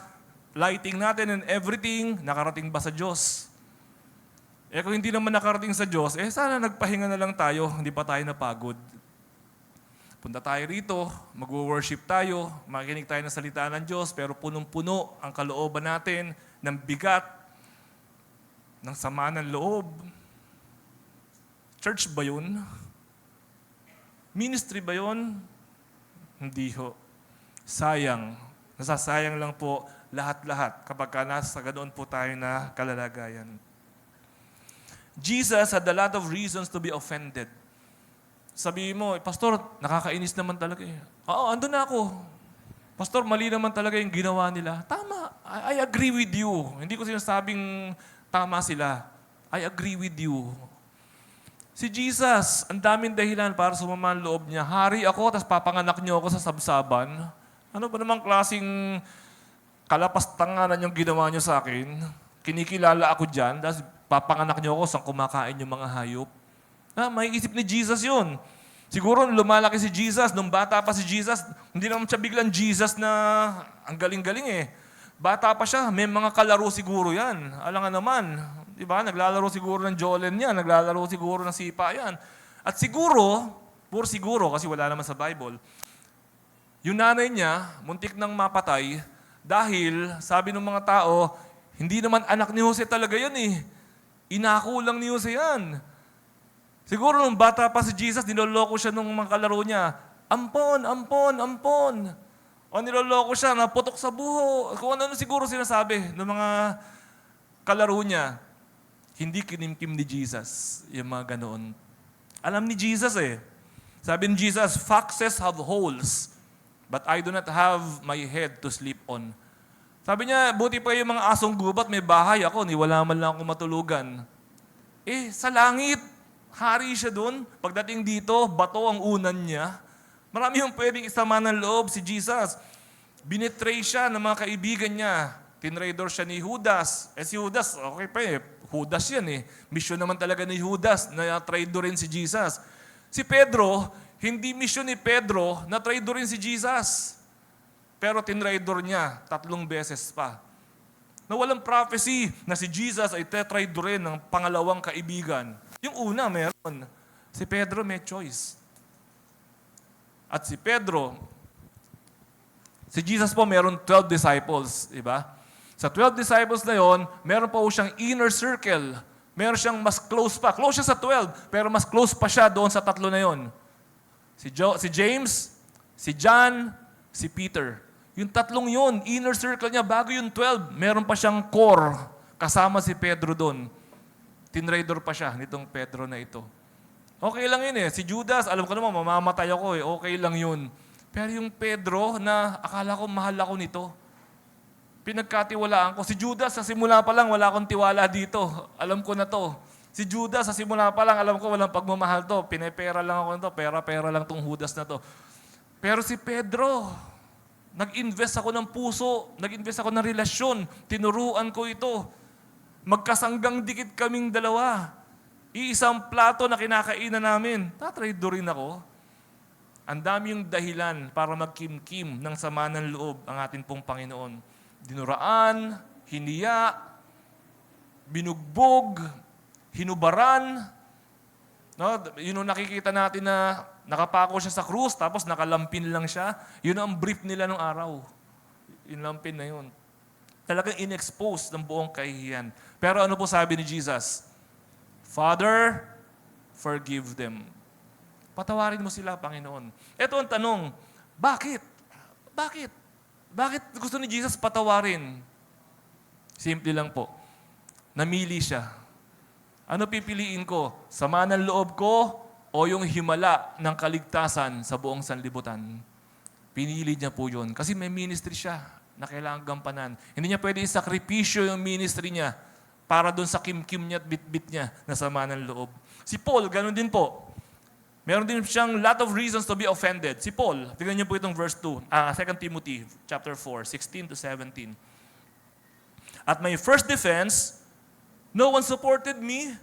lighting natin and everything, nakarating ba sa Diyos? Kung hindi naman nakarating sa Diyos, sana nagpahinga na lang tayo, hindi pa tayo napagod. Punta tayo rito, mag-worship tayo, makikinig tayo ng salita ng Diyos, pero punong-puno ang kalooban natin ng bigat, ng sama ng loob. Church ba yun? Ministry ba yun? Hindi ho. Sayang. Nasasayang lang po lahat-lahat kapag nasa ganoon po tayo na kalalagayan. Jesus had a lot of reasons to be offended. Sabihin mo, Pastor, nakakainis naman talaga eh. Oo, andun na ako. Pastor, mali naman talaga yung ginawa nila. Tama, I agree with you. Hindi ko sinasabing tama sila. I agree with you. Si Jesus, ang daming dahilan para sumama ang loob niya. Hari ako, tapos papanganak niyo ako sa sabsaban. Ano ba namang klaseng kalapastanganan yung ginawa niyo sa akin? Kinikilala ako dyan, tapos papanganak niyo ako sa kumakain yung mga hayop. May isip ni Jesus yun. Siguro nung lumalaki si Jesus, nung bata pa si Jesus, hindi naman siya biglang Jesus na ang galing-galing eh. Bata pa siya, may mga kalaro siguro yan. Alam nga naman, di ba? Naglalaro siguro ng Jolen yan, naglalaro siguro ng sipa yan. At siguro, puro siguro kasi wala naman sa Bible, yung nanay niya, muntik nang mapatay dahil sabi ng mga tao, hindi naman anak ni Jose talaga yan eh. Inako lang ni Jose yan. Siguro nung bata pa si Jesus, niloloko siya nung mga kalaro niya. Ampon, ampon, ampon. O niloloko siya, naputok sa buho. Kung ano siguro sinasabi ng mga kalaro niya. Hindi kinimkim ni Jesus yung mga ganoon. Alam ni Jesus eh. Sabi ni Jesus, foxes have holes, but I do not have my head to sleep on. Sabi niya, buti pa yung mga asong gubat, may bahay ako, ni wala man lang akong matulugan. Sa langit, hari siya doon. Pagdating dito, bato ang unan niya. Marami yung pwedeng isama ng loob si Jesus. Binetray siya ng mga kaibigan niya. Tinraidor siya ni Judas. Si Judas, okay pa eh. Judas yan eh. Mission naman talaga ni Judas na traidorin si Jesus. Si Pedro, hindi mission ni Pedro na traidorin si Jesus. Pero tinraidor niya 3 beses pa. Na walang prophecy na si Jesus ay tetraidorin ng pangalawang kaibigan. Yung una, meron. Si Pedro may choice. At si Pedro, si Jesus po meron 12 disciples, di ba? Sa 12 disciples na yon, meron pa po siyang inner circle. Meron siyang mas close pa. Close siya sa 12, pero mas close pa siya doon sa 3 na yon. Si James, si John, si Peter. Yung 3 yun, inner circle niya, bago yung 12, meron pa siyang core, kasama si Pedro doon. Tinraidor pa siya nitong Pedro na ito. Okay lang yun eh. Si Judas, alam ko naman, mamamatay ako eh. Okay lang yun. Pero yung Pedro na akala ko mahal ako nito, pinagkatiwalaan ko. Si Judas, sa simula pa lang, wala akong tiwala dito. Alam ko na to. Si Judas, sa simula pa lang, alam ko walang pagmamahal to. Pinepera lang ako nito. Pera-pera lang tong Judas na to. Pero si Pedro, nag-invest ako ng puso. Nag-invest ako ng relasyon. Tinuruan ko ito. Magkasanggang dikit kaming dalawa. Iisang plato na kinakainan namin. Tatraidorin ako. Ang dami yung dahilan para magkimkim ng sama ng loob ang ating pong Panginoon. Dinuraan, hiniya, binugbog, hinubaran. No? Yun ang nakikita natin na nakapako siya sa krus, tapos nakalampin lang siya. Yun ang brief nila nung araw. Yung lampin na yun. Talagang in-expose ng buong kahihiyan. Pero ano po sabi ni Jesus? Father, forgive them. Patawarin mo sila, Panginoon. Ito ang tanong, bakit? Bakit? Bakit gusto ni Jesus patawarin? Simple lang po. Namili siya. Ano pipiliin ko? Sama ng loob ko o yung himala ng kaligtasan sa buong sanlibutan? Pinili niya po yun. Kasi may ministry siya na kailangang gampanan. Hindi niya pwede isakripisyo yung ministry niya para doon sa kim-kim niya at bit-bit niya na sama ng loob. Si Paul, ganun din po. Meron din siyang lot of reasons to be offended. Si Paul, tignan niyo po itong verse 2, 2 Timothy chapter 4, 16 to 17. At my first defense, no one supported me.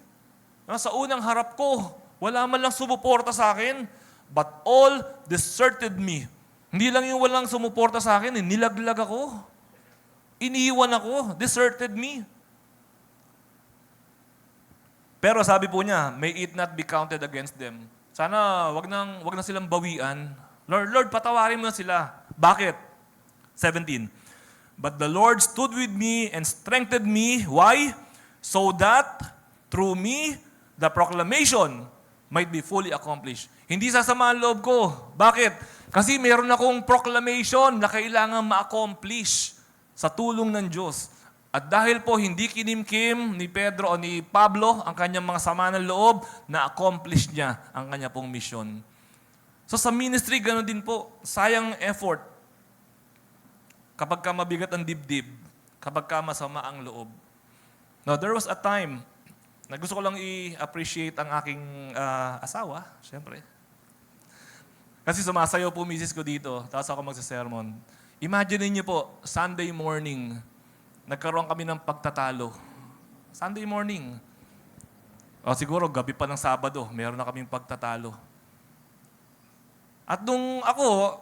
Sa unang harap ko, wala man lang sumuporta sa akin, but all deserted me. Hindi lang yung walang sumuporta sa akin, nilaglag ako. Iniwan ako, deserted me. Pero sabi po niya, may it not be counted against them. Sana wag na silang bawian. Lord, patawarin mo na sila. Bakit? 17. But the Lord stood with me and strengthened me. Why? So that through me, the proclamation might be fully accomplished. Hindi sasama ang loob ko. Bakit? Kasi meron akong proclamation na kailangan ma-accomplish sa tulong ng Diyos. At dahil po hindi kinimkim ni Pedro o ni Pablo ang kanyang mga sama ng loob, na-accomplish niya ang kanya pong mission. So sa ministry, ganoon din po. Sayang effort kapag ka mabigat ang dibdib, kapag ka masama ang loob. Now, there was a time na gusto ko lang i-appreciate ang aking asawa, syempre. Kasi sumasayaw po misis ko dito, tapos ako magsasermon. Imagine niyo po, Sunday morning, nagkaroon kami ng pagtatalo. Sunday morning. O siguro, gabi pa ng Sabado, meron na kaming pagtatalo. At nung ako,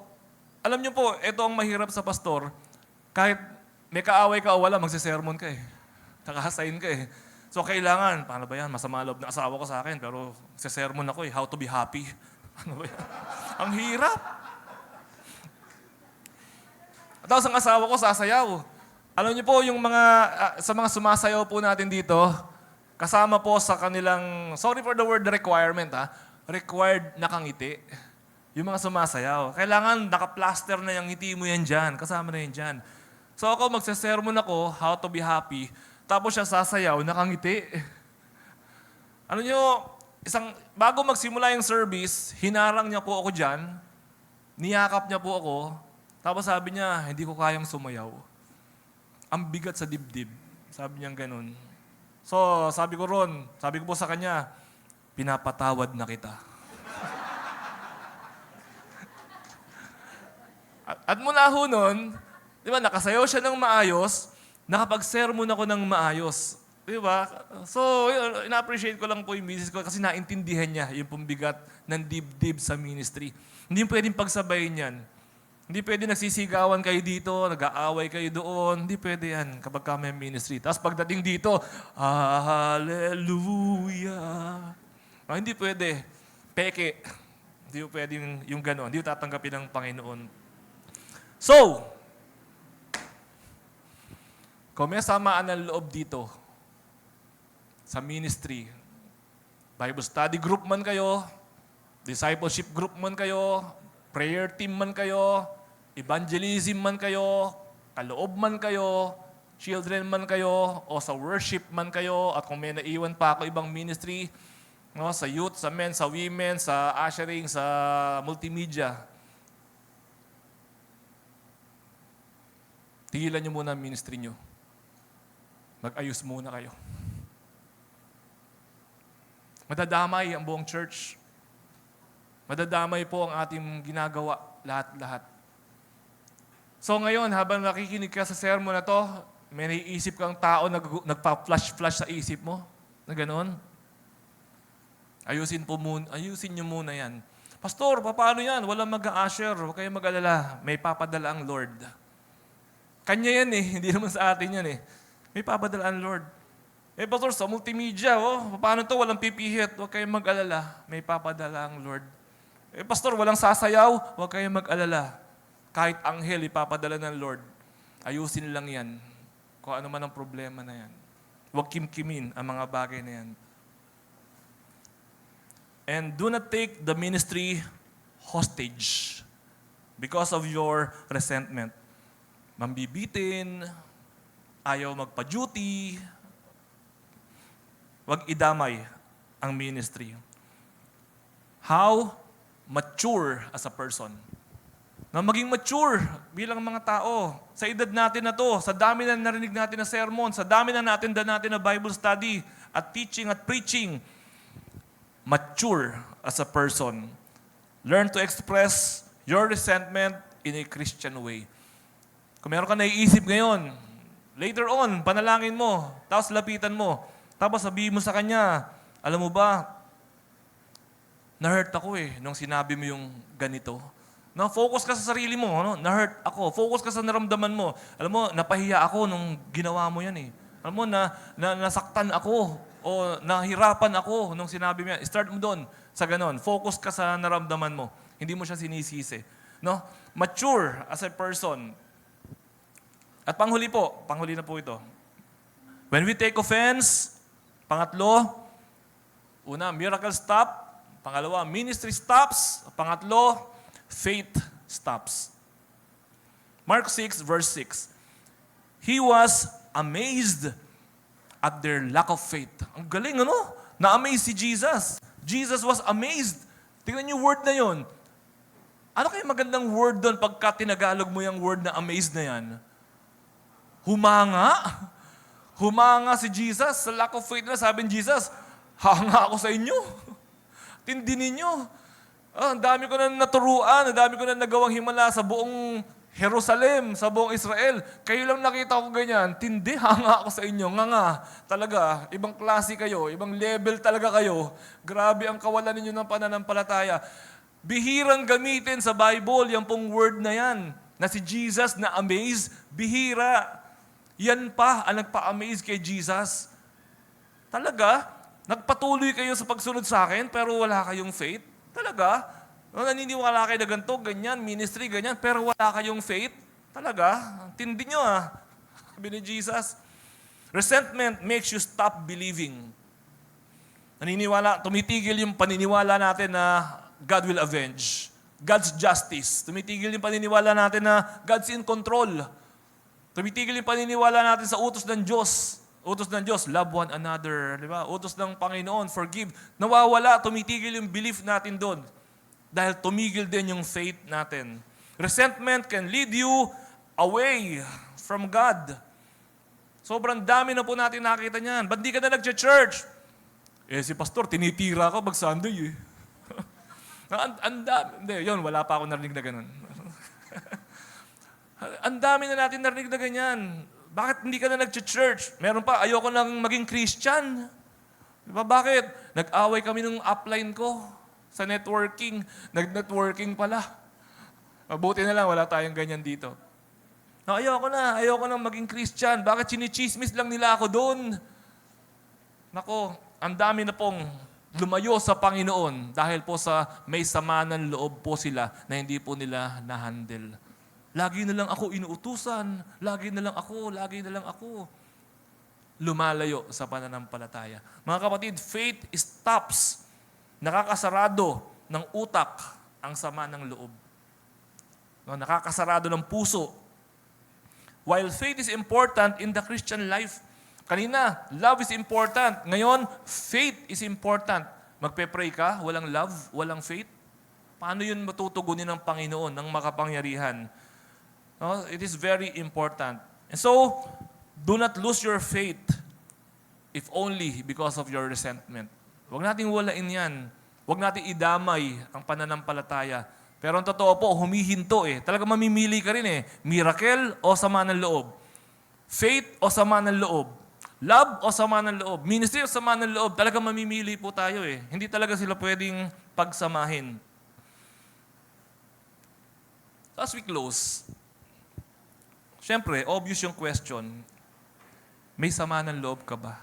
alam niyo po, ito ang mahirap sa pastor, kahit may kaaway ka o wala, magsisermon ka eh. Nakahasayin ka eh. So kailangan, paano ba yan? Masama loob ng asawa ko sa akin, pero magsisermon ako eh. How to be happy. Ano ba yan? Ang hirap. At tapos ang asawa ko sasayaw. Alam niyo po, yung mga, sa mga sumasayaw po natin dito, kasama po sa kanilang, sorry for the word requirement required nakangiti. Yung mga sumasayaw. Kailangan naka-plaster na yung ngiti mo yan dyan. Kasama na yan dyan. So ako, magsasermon ako, how to be happy. Tapos siya sasayaw, nakangiti. Ano niyo, bago magsimula yung service, hinarang niya po ako dyan. Niyakap niya po ako. Tapos sabi niya, hindi ko kayang sumayaw. Ang bigat sa dibdib. Sabi niya ganun. So, sabi ko po sa kanya, pinapatawad na kita. At mula ho nun, di ba, nakasayaw siya ng maayos, nakapag-sermon ako ng maayos. Di ba? So, ina-appreciate ko lang po yung misis ko kasi naintindihan niya yung pumbigat ng dibdib sa ministry. Hindi pwedeng pagsabayin yan. Hindi pwede nagsisigawan kayo dito, nag-aaway kayo doon. Hindi pwede yan kapag kami ministry. Tapos pagdating dito, Hallelujah. Hindi pwede. Peke. Hindi pwede yung gano'n. Hindi tatanggapin ng Panginoon. So, kung may samaan ng loob dito sa ministry, Bible study group man kayo, discipleship group man kayo, prayer team man kayo, evangelism man kayo, kaloob man kayo, children man kayo, o sa worship man kayo, at kung may naiwan pa ako ibang ministry, no, sa youth, sa men, sa women, sa ushering, sa multimedia, tigilan nyo muna ang ministry nyo. Mag-ayos muna kayo. Madadamay ang buong church. Madadamay po ang ating ginagawa, lahat-lahat. So ngayon, habang nakikinig ka sa sermon na to, may naiisip kang tao na nagpa-flash-flash sa isip mo, na gano'n. Ayusin nyo muna yan. Pastor, paano yan? Walang mag-a-usher. Huwag kayong mag-alala. May papadala ang Lord. Kanya yan hindi naman sa atin yan May papadala ang Lord. Pastor, sa multimedia, paano to? Walang pipihit. Huwag kayong mag-alala. May papadala ang Lord. Pastor, walang sasayaw. Huwag kayong mag-alala. Kahit anghel, ipapadala ng Lord. Ayusin lang yan. Kung ano man ang problema na yan. Huwag kimkimin ang mga bagay na yan. And do not take the ministry hostage because of your resentment. Mambibitin, ayaw magpa-duty, huwag idamay ang ministry. How mature as a person. Na maging mature bilang mga tao. Sa edad natin na to, sa dami na narinig natin na sermon, sa dami na natin na Bible study at teaching at preaching, mature as a person. Learn to express your resentment in a Christian way. Kung meron ka naiisip ngayon, later on, panalangin mo, tapos lapitan mo, tapos sabihin mo sa kanya, alam mo ba, na-hurt ako nung sinabi mo yung ganito. No, focus ka sa sarili mo, na-hurt ako. Focus ka sa naramdaman mo. Alam mo, napahiya ako nung ginawa mo yan Alam mo, nasaktan ako o nahirapan ako nung sinabi mo yan. Start mo doon sa ganon. Focus ka sa naramdaman mo. Hindi mo siya sinisisi. No? Mature as a person. At panghuli na po ito. When we take offense, pangatlo, una, miracle stop. Pangalawa, ministry stops. Pangatlo, faith stops. Mark 6, verse 6. He was amazed at their lack of faith. Ang galing, Na-amaze si Jesus. Jesus was amazed. Tingnan niyo word na yon. Ano kaya magandang word doon pagka tinagalog mo yung word na amazed na yan? Humanga. Humanga si Jesus. Sa lack of faith na sabi ni Jesus, hanga ako sa inyo. Tindi ninyo. Ang dami ko na naturuan, ang dami ko na nagawang himala sa buong Jerusalem, sa buong Israel. Kayo lang nakita ko ganyan. Tindi, hanga ako sa inyo. Nga. Talaga, ibang klase kayo, ibang level talaga kayo. Grabe ang kawalan ninyo ng pananampalataya. Bihirang gamitin sa Bible, yung pong word na yan, na si Jesus na amaze, bihira. Yan pa ang nagpa-amaze kay Jesus. Talaga, nagpatuloy kayo sa pagsunod sa akin, pero wala kayong faith? Talaga? Naniniwala kayo na ganito, ganyan, ministry, ganyan, pero wala kayong faith? Talaga? Tindi nyo Sabi ni Jesus. Resentment makes you stop believing. Tumitigil yung paniniwala natin na God will avenge. God's justice. Tumitigil yung paniniwala natin na God's in control. Tumitigil yung paniniwala natin sa utos ng Diyos. Utos ng Diyos, love one another. Di ba? Utos ng Panginoon, forgive. Nawawala, tumitigil yung belief natin doon. Dahil tumigil din yung faith natin. Resentment can lead you away from God. Sobrang dami na po natin nakita niyan. Ba't di ka na nag-church? Si pastor, tinitira ko pag Sunday Hindi, yun, wala pa ako narinig na ganun. Ang dami na natin narinig na ganyan. Bakit hindi ka na nag-church? Meron pa, ayoko nang maging Christian. Diba, bakit? Nag-away kami nung upline ko sa networking. Nag-networking pala. Mabuti na lang, wala tayong ganyan dito. Ayoko na maging Christian. Bakit sinichismis lang nila ako doon? Nako, ang dami na pong lumayo sa Panginoon dahil po sa may sama ng loob po sila na hindi po nila na-handle. Lagi na lang ako inuutusan. Lagi na lang ako. Lumalayo sa pananampalataya. Mga kapatid, faith stops. Nakakasarado ng utak ang sama ng loob. Nakakasarado ng puso. While faith is important in the Christian life, kanina, love is important. Ngayon, faith is important. Magpe-pray ka, walang love, walang faith. Paano yun matutugunin ng Panginoon, ng makapangyarihan? No? It is very important. And so, do not lose your faith if only because of your resentment. Huwag nating walain yan. Huwag nating idamay ang pananampalataya. Pero ang totoo po, humihinto eh. Talaga mamimili ka rin eh. Miracle o sama ng loob? Faith o sama ng loob? Love o sama ng loob? Ministry o sama ng loob? Talaga mamimili po tayo eh. Hindi talaga sila pwedeng pagsamahin. As we close, syempre, obvious yung question, may sama ng loob ka ba?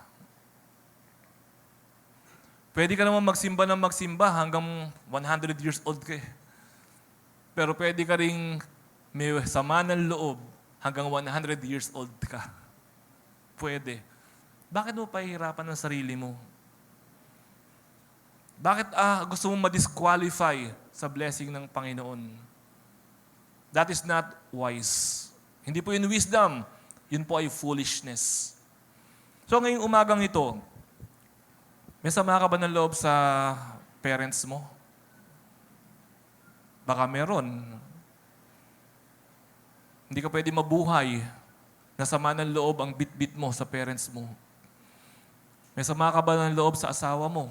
Pwede ka naman magsimba ng magsimba hanggang 100 years old ka eh. Pero pwede ka ring may sama ng loob hanggang 100 years old ka. Pwede. Bakit mo pahihirapan ang sarili mo? Bakit gusto mong ma-disqualify sa blessing ng Panginoon? That is not wise. Hindi po yun wisdom. Yun po ay foolishness. So ngayong umagang ito, may sama ka ba ng loob sa parents mo? Baka meron. Hindi ka pwede mabuhay na sama ng loob ang bit-bit mo sa parents mo. May sama ka ba ng loob sa asawa mo?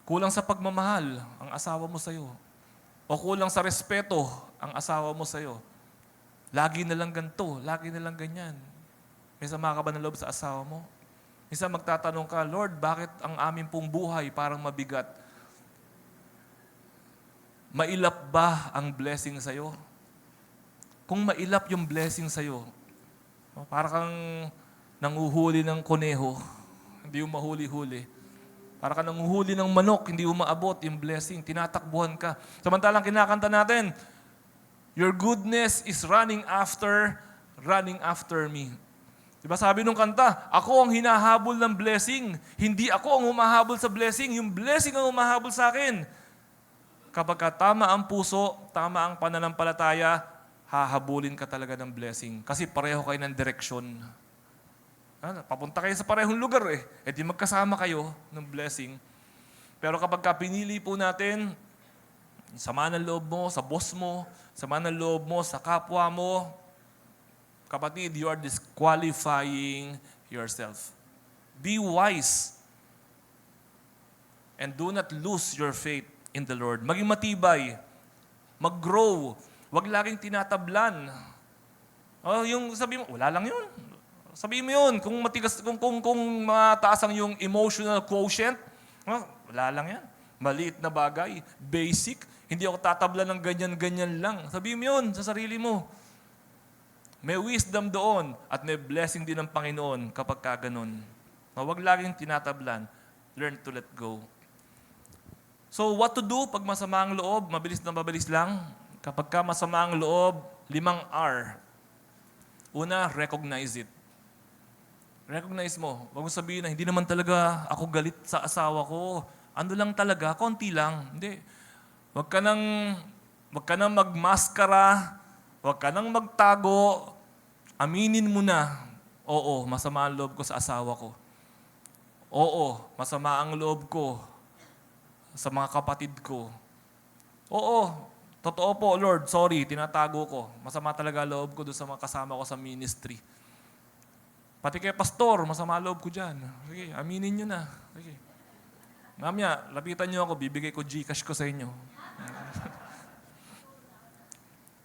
Kulang sa pagmamahal ang asawa mo sa'yo. O kulang sa respeto ang asawa mo sa'yo. Lagi na lang ganito, lagi na lang ganyan. May sama ka ba ng loob sa asawa mo? Minsan magtatanong ka, Lord, bakit ang aming pong buhay parang mabigat? Mailap ba ang blessing sa'yo? Kung mailap yung blessing sa'yo, para kang nanguhuli ng kuneho, hindi mo mahuli-huli. Para ka nanguhuli ng manok, hindi mo maabot yung blessing, tinatakbuhan ka. Samantalang kinakanta natin, your goodness is running after me. Diba sabi nung kanta, ako ang hinahabol ng blessing, hindi ako ang humahabol sa blessing, yung blessing ang humahabol sa akin. Kapag tama ang puso, tama ang pananampalataya, hahabulin ka talaga ng blessing. Kasi pareho kayo ng direksyon. Papunta kayo sa parehong lugar eh. E di magkasama kayo ng blessing. Pero kapag pinili po natin, sama ng loob mo sa boss mo, sama ng loob mo sa kapwa mo, kapatid, you are disqualifying yourself. Be wise. And do not lose your faith in the Lord. Maging matibay. Mag-grow. Huwag laging tinatablan. Yung sabi mo, wala lang yun. Sabihin mo yun, kung matigas, kung mataas ang yung emotional quotient, wala lang yan. Maliit na bagay, basic. Hindi ako tatabla ng ganyan-ganyan lang. Sabihin mo yun sa sarili mo. May wisdom doon at may blessing din ng Panginoon kapag kaganon. Huwag laging tinatablan. Learn to let go. So what to do pag masama ang loob? Mabilis na mabilis lang. Kapag ka masama ang loob, 5 R. Una, recognize it. Recognize mo. Huwag mo sabihin na hindi naman talaga ako galit sa asawa ko. Ano lang talaga, konti lang. Hindi. Huwag ka nang magmaskara, huwag ka nang magtago. Aminin mo na, oo, masama ang loob ko sa asawa ko. Oo, masama ang loob ko sa mga kapatid ko. Oo, totoo po, Lord, sorry, tinatago ko. Masama talaga loob ko doon sa mga kasama ko sa ministry. Pati kay pastor, masama loob ko dyan. Sige, aminin nyo na. Sige. Mamaya, lapitan nyo ako, bibigay ko Gcash ko sa inyo.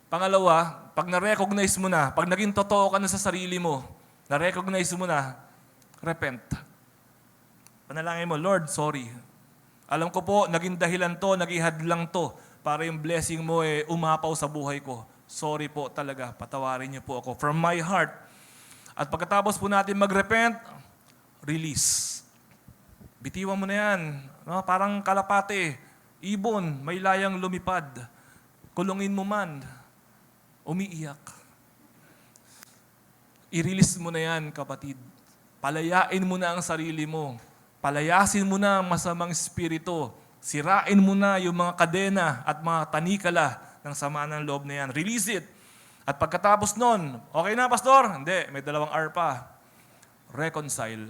Pangalawa, pag na-recognize mo na, pag naging totoo ka na sa sarili mo, na-recognize mo na, repent. Panalangin mo, Lord, sorry. Alam ko po, naging dahilan to, naging hadlang to, para yung blessing mo umapaw sa buhay ko. Sorry po talaga, patawarin niyo po ako. From my heart. At pagkatapos po natin mag-repent, release. Bitiwan mo na yan. No? Parang kalapate, ibon, may layang lumipad. Kulungin mo man, umiiyak. I-release mo na yan, kapatid. Palayain mo na ang sarili mo. Palayasin mo na ang masamang espiritu. Sirain mo na yung mga kadena at mga tanikala ng sama ng loob na yan. Release it. At pagkatapos nun, okay na, pastor? Hindi, may dalawang R pa. Reconcile.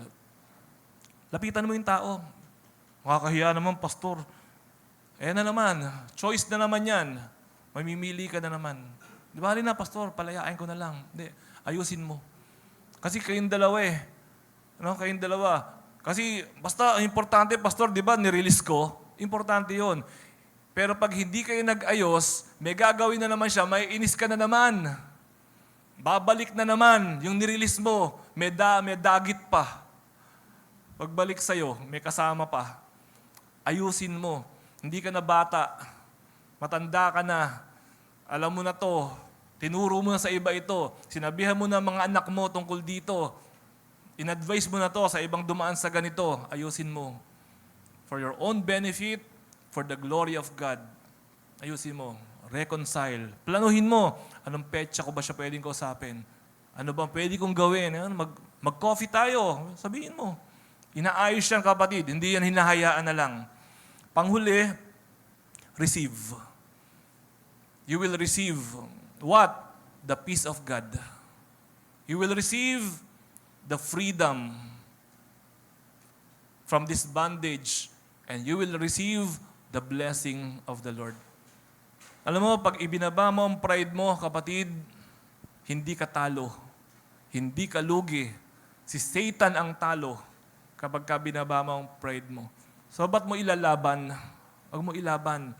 Lapitan mo yung tao. Makakahiya naman, pastor. Na naman, choice na naman yan. Mamimili ka na naman. Di ba, na, pastor, palayain ko na lang. Hindi, ayusin mo. Kasi kayong dalawa Kayong dalawa. Kasi basta, importante, pastor, di ba, nirelease ko. Importante yon. Pero pag hindi kayo nag-ayos, may gagawin na naman siya, may inis ka na naman. Babalik na naman yung nirelease mo. May dagit pa. Pagbalik sa'yo, may kasama pa. Ayusin mo. Hindi ka na bata. Matanda ka na. Alam mo na to. Tinuro mo na sa iba ito. Sinabihan mo na mga anak mo tungkol dito. In-advise mo na to sa ibang dumaan sa ganito. Ayusin mo. For your own benefit, for the glory of God. Ayusin mo. Reconcile. Planuhin mo. Anong petsa ko ba siya pwedeng kausapin? Ano bang pwede kong gawin? Mag-coffee tayo. Sabihin mo. Inaayos yan, kapatid. Hindi yan hinahayaan na lang. Panghuli, receive. You will receive what? The peace of God. You will receive the freedom from this bondage, and you will receive the blessing of the Lord. Alam mo, pag ibinaba mo ang pride mo, kapatid, hindi ka talo. Hindi ka lugi. Si Satan ang talo kapag ka binaba mo ang pride mo. So, ba't mo ilalaban? Huwag mo ilaban.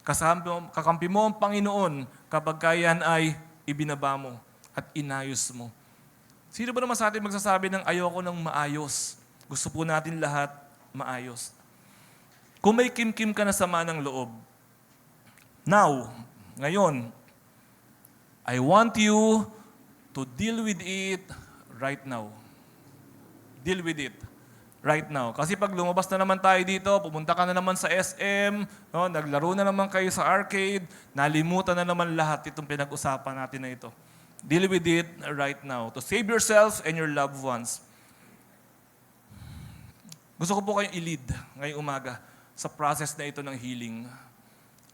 Kakampi mo ang Panginoon kapag kayan ay ibinaba mo at inayos mo. Sino ba naman sa atin magsasabi ng ayoko ng maayos? Gusto po natin lahat maayos. Kung may kim-kim ka na sama ng loob, ngayon, I want you to deal with it right now. Deal with it right now. Kasi pag lumabas na naman tayo dito, pumunta ka na naman sa SM, naglaro na naman kayo sa arcade, nalimutan na naman lahat itong pinag-usapan natin na ito. Deal with it right now. To save yourself and your loved ones. Gusto ko po kayong i-lead ngayong umaga sa process na ito ng healing.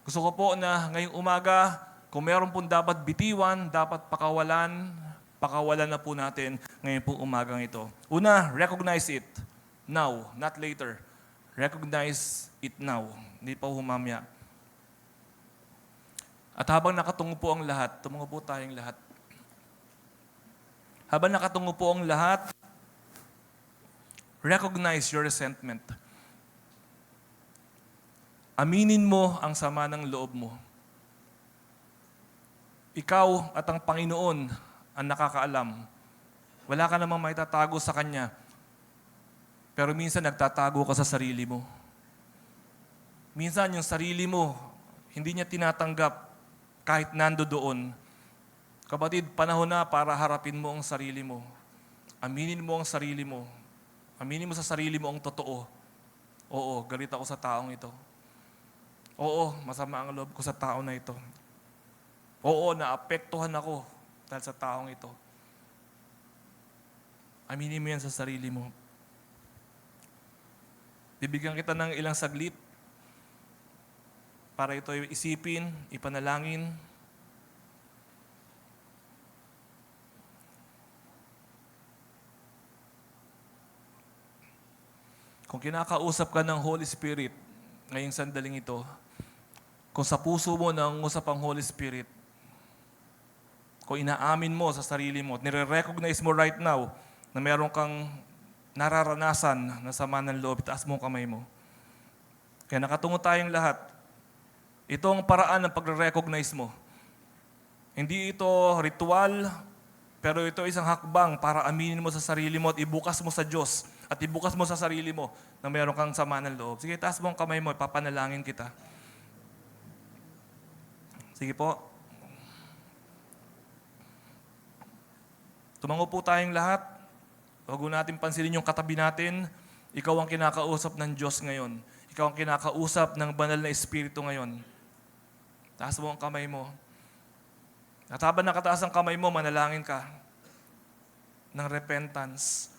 Gusto ko po na ngayong umaga, kung meron pong dapat bitiwan, dapat pakawalan na po natin ngayong pong umagang ito. Una, recognize it. Now, not later. Recognize it now. Hindi pa humamya. At habang nakatungo po ang lahat, tumungo po tayong lahat. Habang nakatungo po ang lahat, recognize your resentment. Aminin mo ang sama ng loob mo. Ikaw at ang Panginoon ang nakakaalam. Wala ka namang maitatago sa Kanya. Pero minsan nagtatago ka sa sarili mo. Minsan yung sarili mo, hindi niya tinatanggap kahit nando doon. Kapatid, panahon na para harapin mo ang sarili mo. Aminin mo ang sarili mo. Aminin mo sa sarili mo ang totoo. Oo, galit ako sa taong ito. Oo, masama ang loob ko sa tao na ito. Oo, naapektuhan ako dahil sa taong ito. Aminin mo yan sa sarili mo. Bibigyan kita ng ilang saglit para ito isipin, ipanalangin. Kung kinakausap ka ng Holy Spirit ngayong sandaling ito, kung sa puso mo nangungusap ang Holy Spirit, kung inaamin mo sa sarili mo at nire-recognize mo right now na meron kang nararanasan na sama ng loob, itaas mo ang kamay mo. Kaya nakatungo tayong lahat. Ito ang paraan ng pagre-recognize mo. Hindi ito ritual, pero ito isang hakbang para aminin mo sa sarili mo at ibukas mo sa Diyos at ibukas mo sa sarili mo na meron kang sama ng loob. Sige, taas mo ang kamay mo, ipapanalangin kita. Sige po. Tumango po tayong lahat. Huwag natin pansinin yung katabi natin. Ikaw ang kinakausap ng Diyos ngayon. Ikaw ang kinakausap ng banal na Espiritu ngayon. Taas mo ang kamay mo. At habang nakataas ang kamay mo, manalangin ka ng repentance,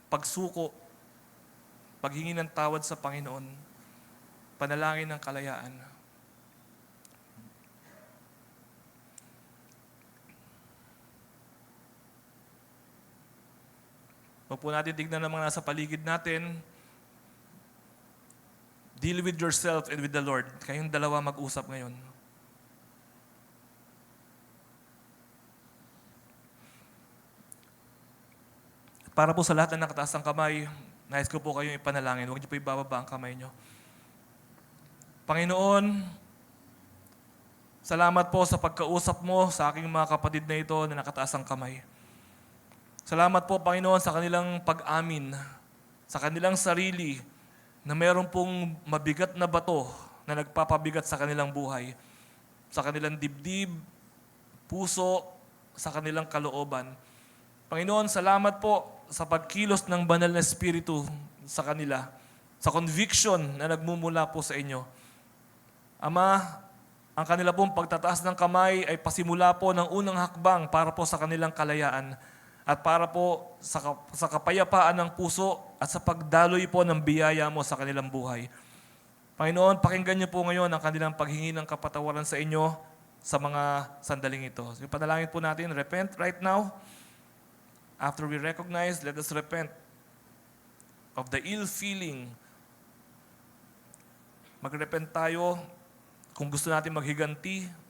pagsuko, paghingi ng tawad sa Panginoon, panalangin ng kalayaan. Huwag po natin tignan ng mga nasa paligid natin. Deal with yourself and with the Lord. Kayong dalawa mag-usap ngayon. Para po sa lahat na nakataas ng kamay, nais ko po kayong ipanalangin. Huwag niyo po ibababa ang kamay niyo. Panginoon, salamat po sa pagkausap mo sa aking mga kapatid na ito na nakataas ang kamay. Salamat po, Panginoon, sa kanilang pag-amin, sa kanilang sarili, na mayroon pong mabigat na bato na nagpapabigat sa kanilang buhay, sa kanilang dibdib, puso, sa kanilang kalooban. Panginoon, salamat po sa pagkilos ng banal na Espiritu sa kanila, sa conviction na nagmumula po sa inyo. Ama, ang kanila pong pagtataas ng kamay ay pasimula po ng unang hakbang para po sa kanilang kalayaan at para po sa kapayapaan ng puso at sa pagdaloy po ng biyaya mo sa kanilang buhay. Panginoon, pakinggan niyo po ngayon ang kanilang paghingi ng kapatawaran sa inyo sa mga sandaling ito. So, panalangin po natin, repent right now. After we recognize, let us repent of the ill feeling. Mag-repent tayo kung gusto natin maghiganti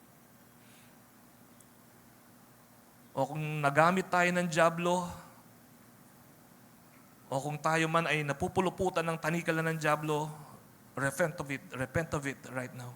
o kung nagamit tayo ng dyablo o kung tayo man ay napupuluputan ng tanikalan ng dyablo, repent of it right now.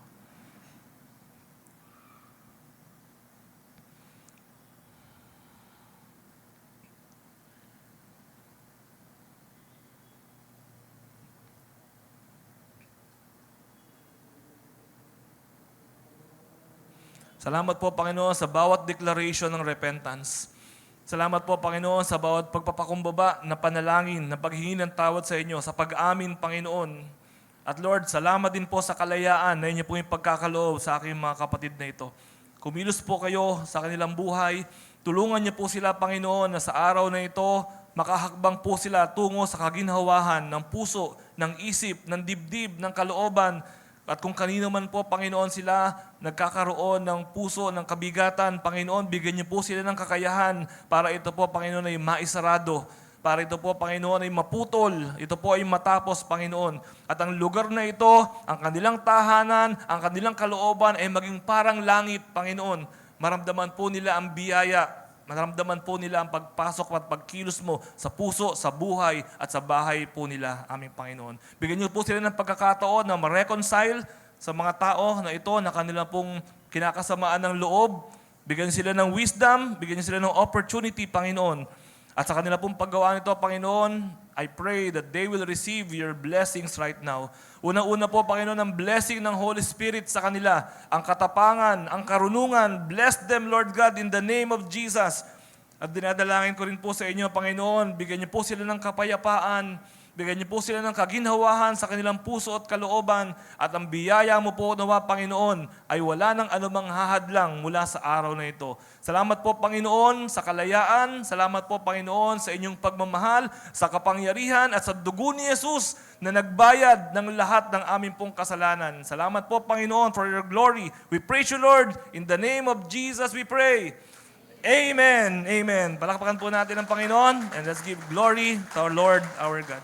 Salamat po, Panginoon, sa bawat declaration ng repentance. Salamat po, Panginoon, sa bawat pagpapakumbaba na panalangin, na paghingi ng tawad sa inyo, sa pag-amin, Panginoon. At Lord, salamat din po sa kalayaan na inyo po yung pagkakaloob sa aking mga kapatid na ito. Kumilos po kayo sa kanilang buhay. Tulungan niyo po sila, Panginoon, na sa araw na ito, makahakbang po sila tungo sa kaginhawahan ng puso, ng isip, ng dibdib, ng kalooban. At kung kanino man po, Panginoon, sila nagkakaroon ng puso, ng kabigatan, Panginoon, bigyan niyo po sila ng kakayahan para ito po, Panginoon, ay maisarado. Para ito po, Panginoon, ay maputol. Ito po ay matapos, Panginoon. At ang lugar na ito, ang kanilang tahanan, ang kanilang kalooban ay maging parang langit, Panginoon. Maramdaman po nila ang biyaya. Maramdaman po nila ang pagpasok at pagkilos mo sa puso, sa buhay at sa bahay po nila, aming Panginoon. Bigyan niyo po sila ng pagkakataon na ma-reconcile sa mga tao na ito na kanila pong kinakasamaan ng loob. Bigyan sila ng wisdom, bigyan sila ng opportunity, Panginoon. At sa kanila pong paggawa nito, Panginoon, I pray that they will receive your blessings right now. Una-una po, Panginoon, ang blessing ng Holy Spirit sa kanila, ang katapangan, ang karunungan. Bless them, Lord God, in the name of Jesus. At dinadalangin ko rin po sa inyo, Panginoon, bigyan niyo po sila ng kapayapaan, bigyan niyo po sila ng kaginhawahan sa kanilang puso at kalooban, at ang biyaya mo po, nawa, Panginoon, ay wala ng anumang hahadlang mula sa araw na ito. Salamat po, Panginoon, sa kalayaan. Salamat po, Panginoon, sa inyong pagmamahal, sa kapangyarihan, at sa dugo ni Jesus na nagbayad ng lahat ng aming pong kasalanan. Salamat po, Panginoon, for your glory. We praise you, Lord. In the name of Jesus, we pray. Amen. Amen. Palakpakan po natin ang Panginoon, and let's give glory to our Lord, our God.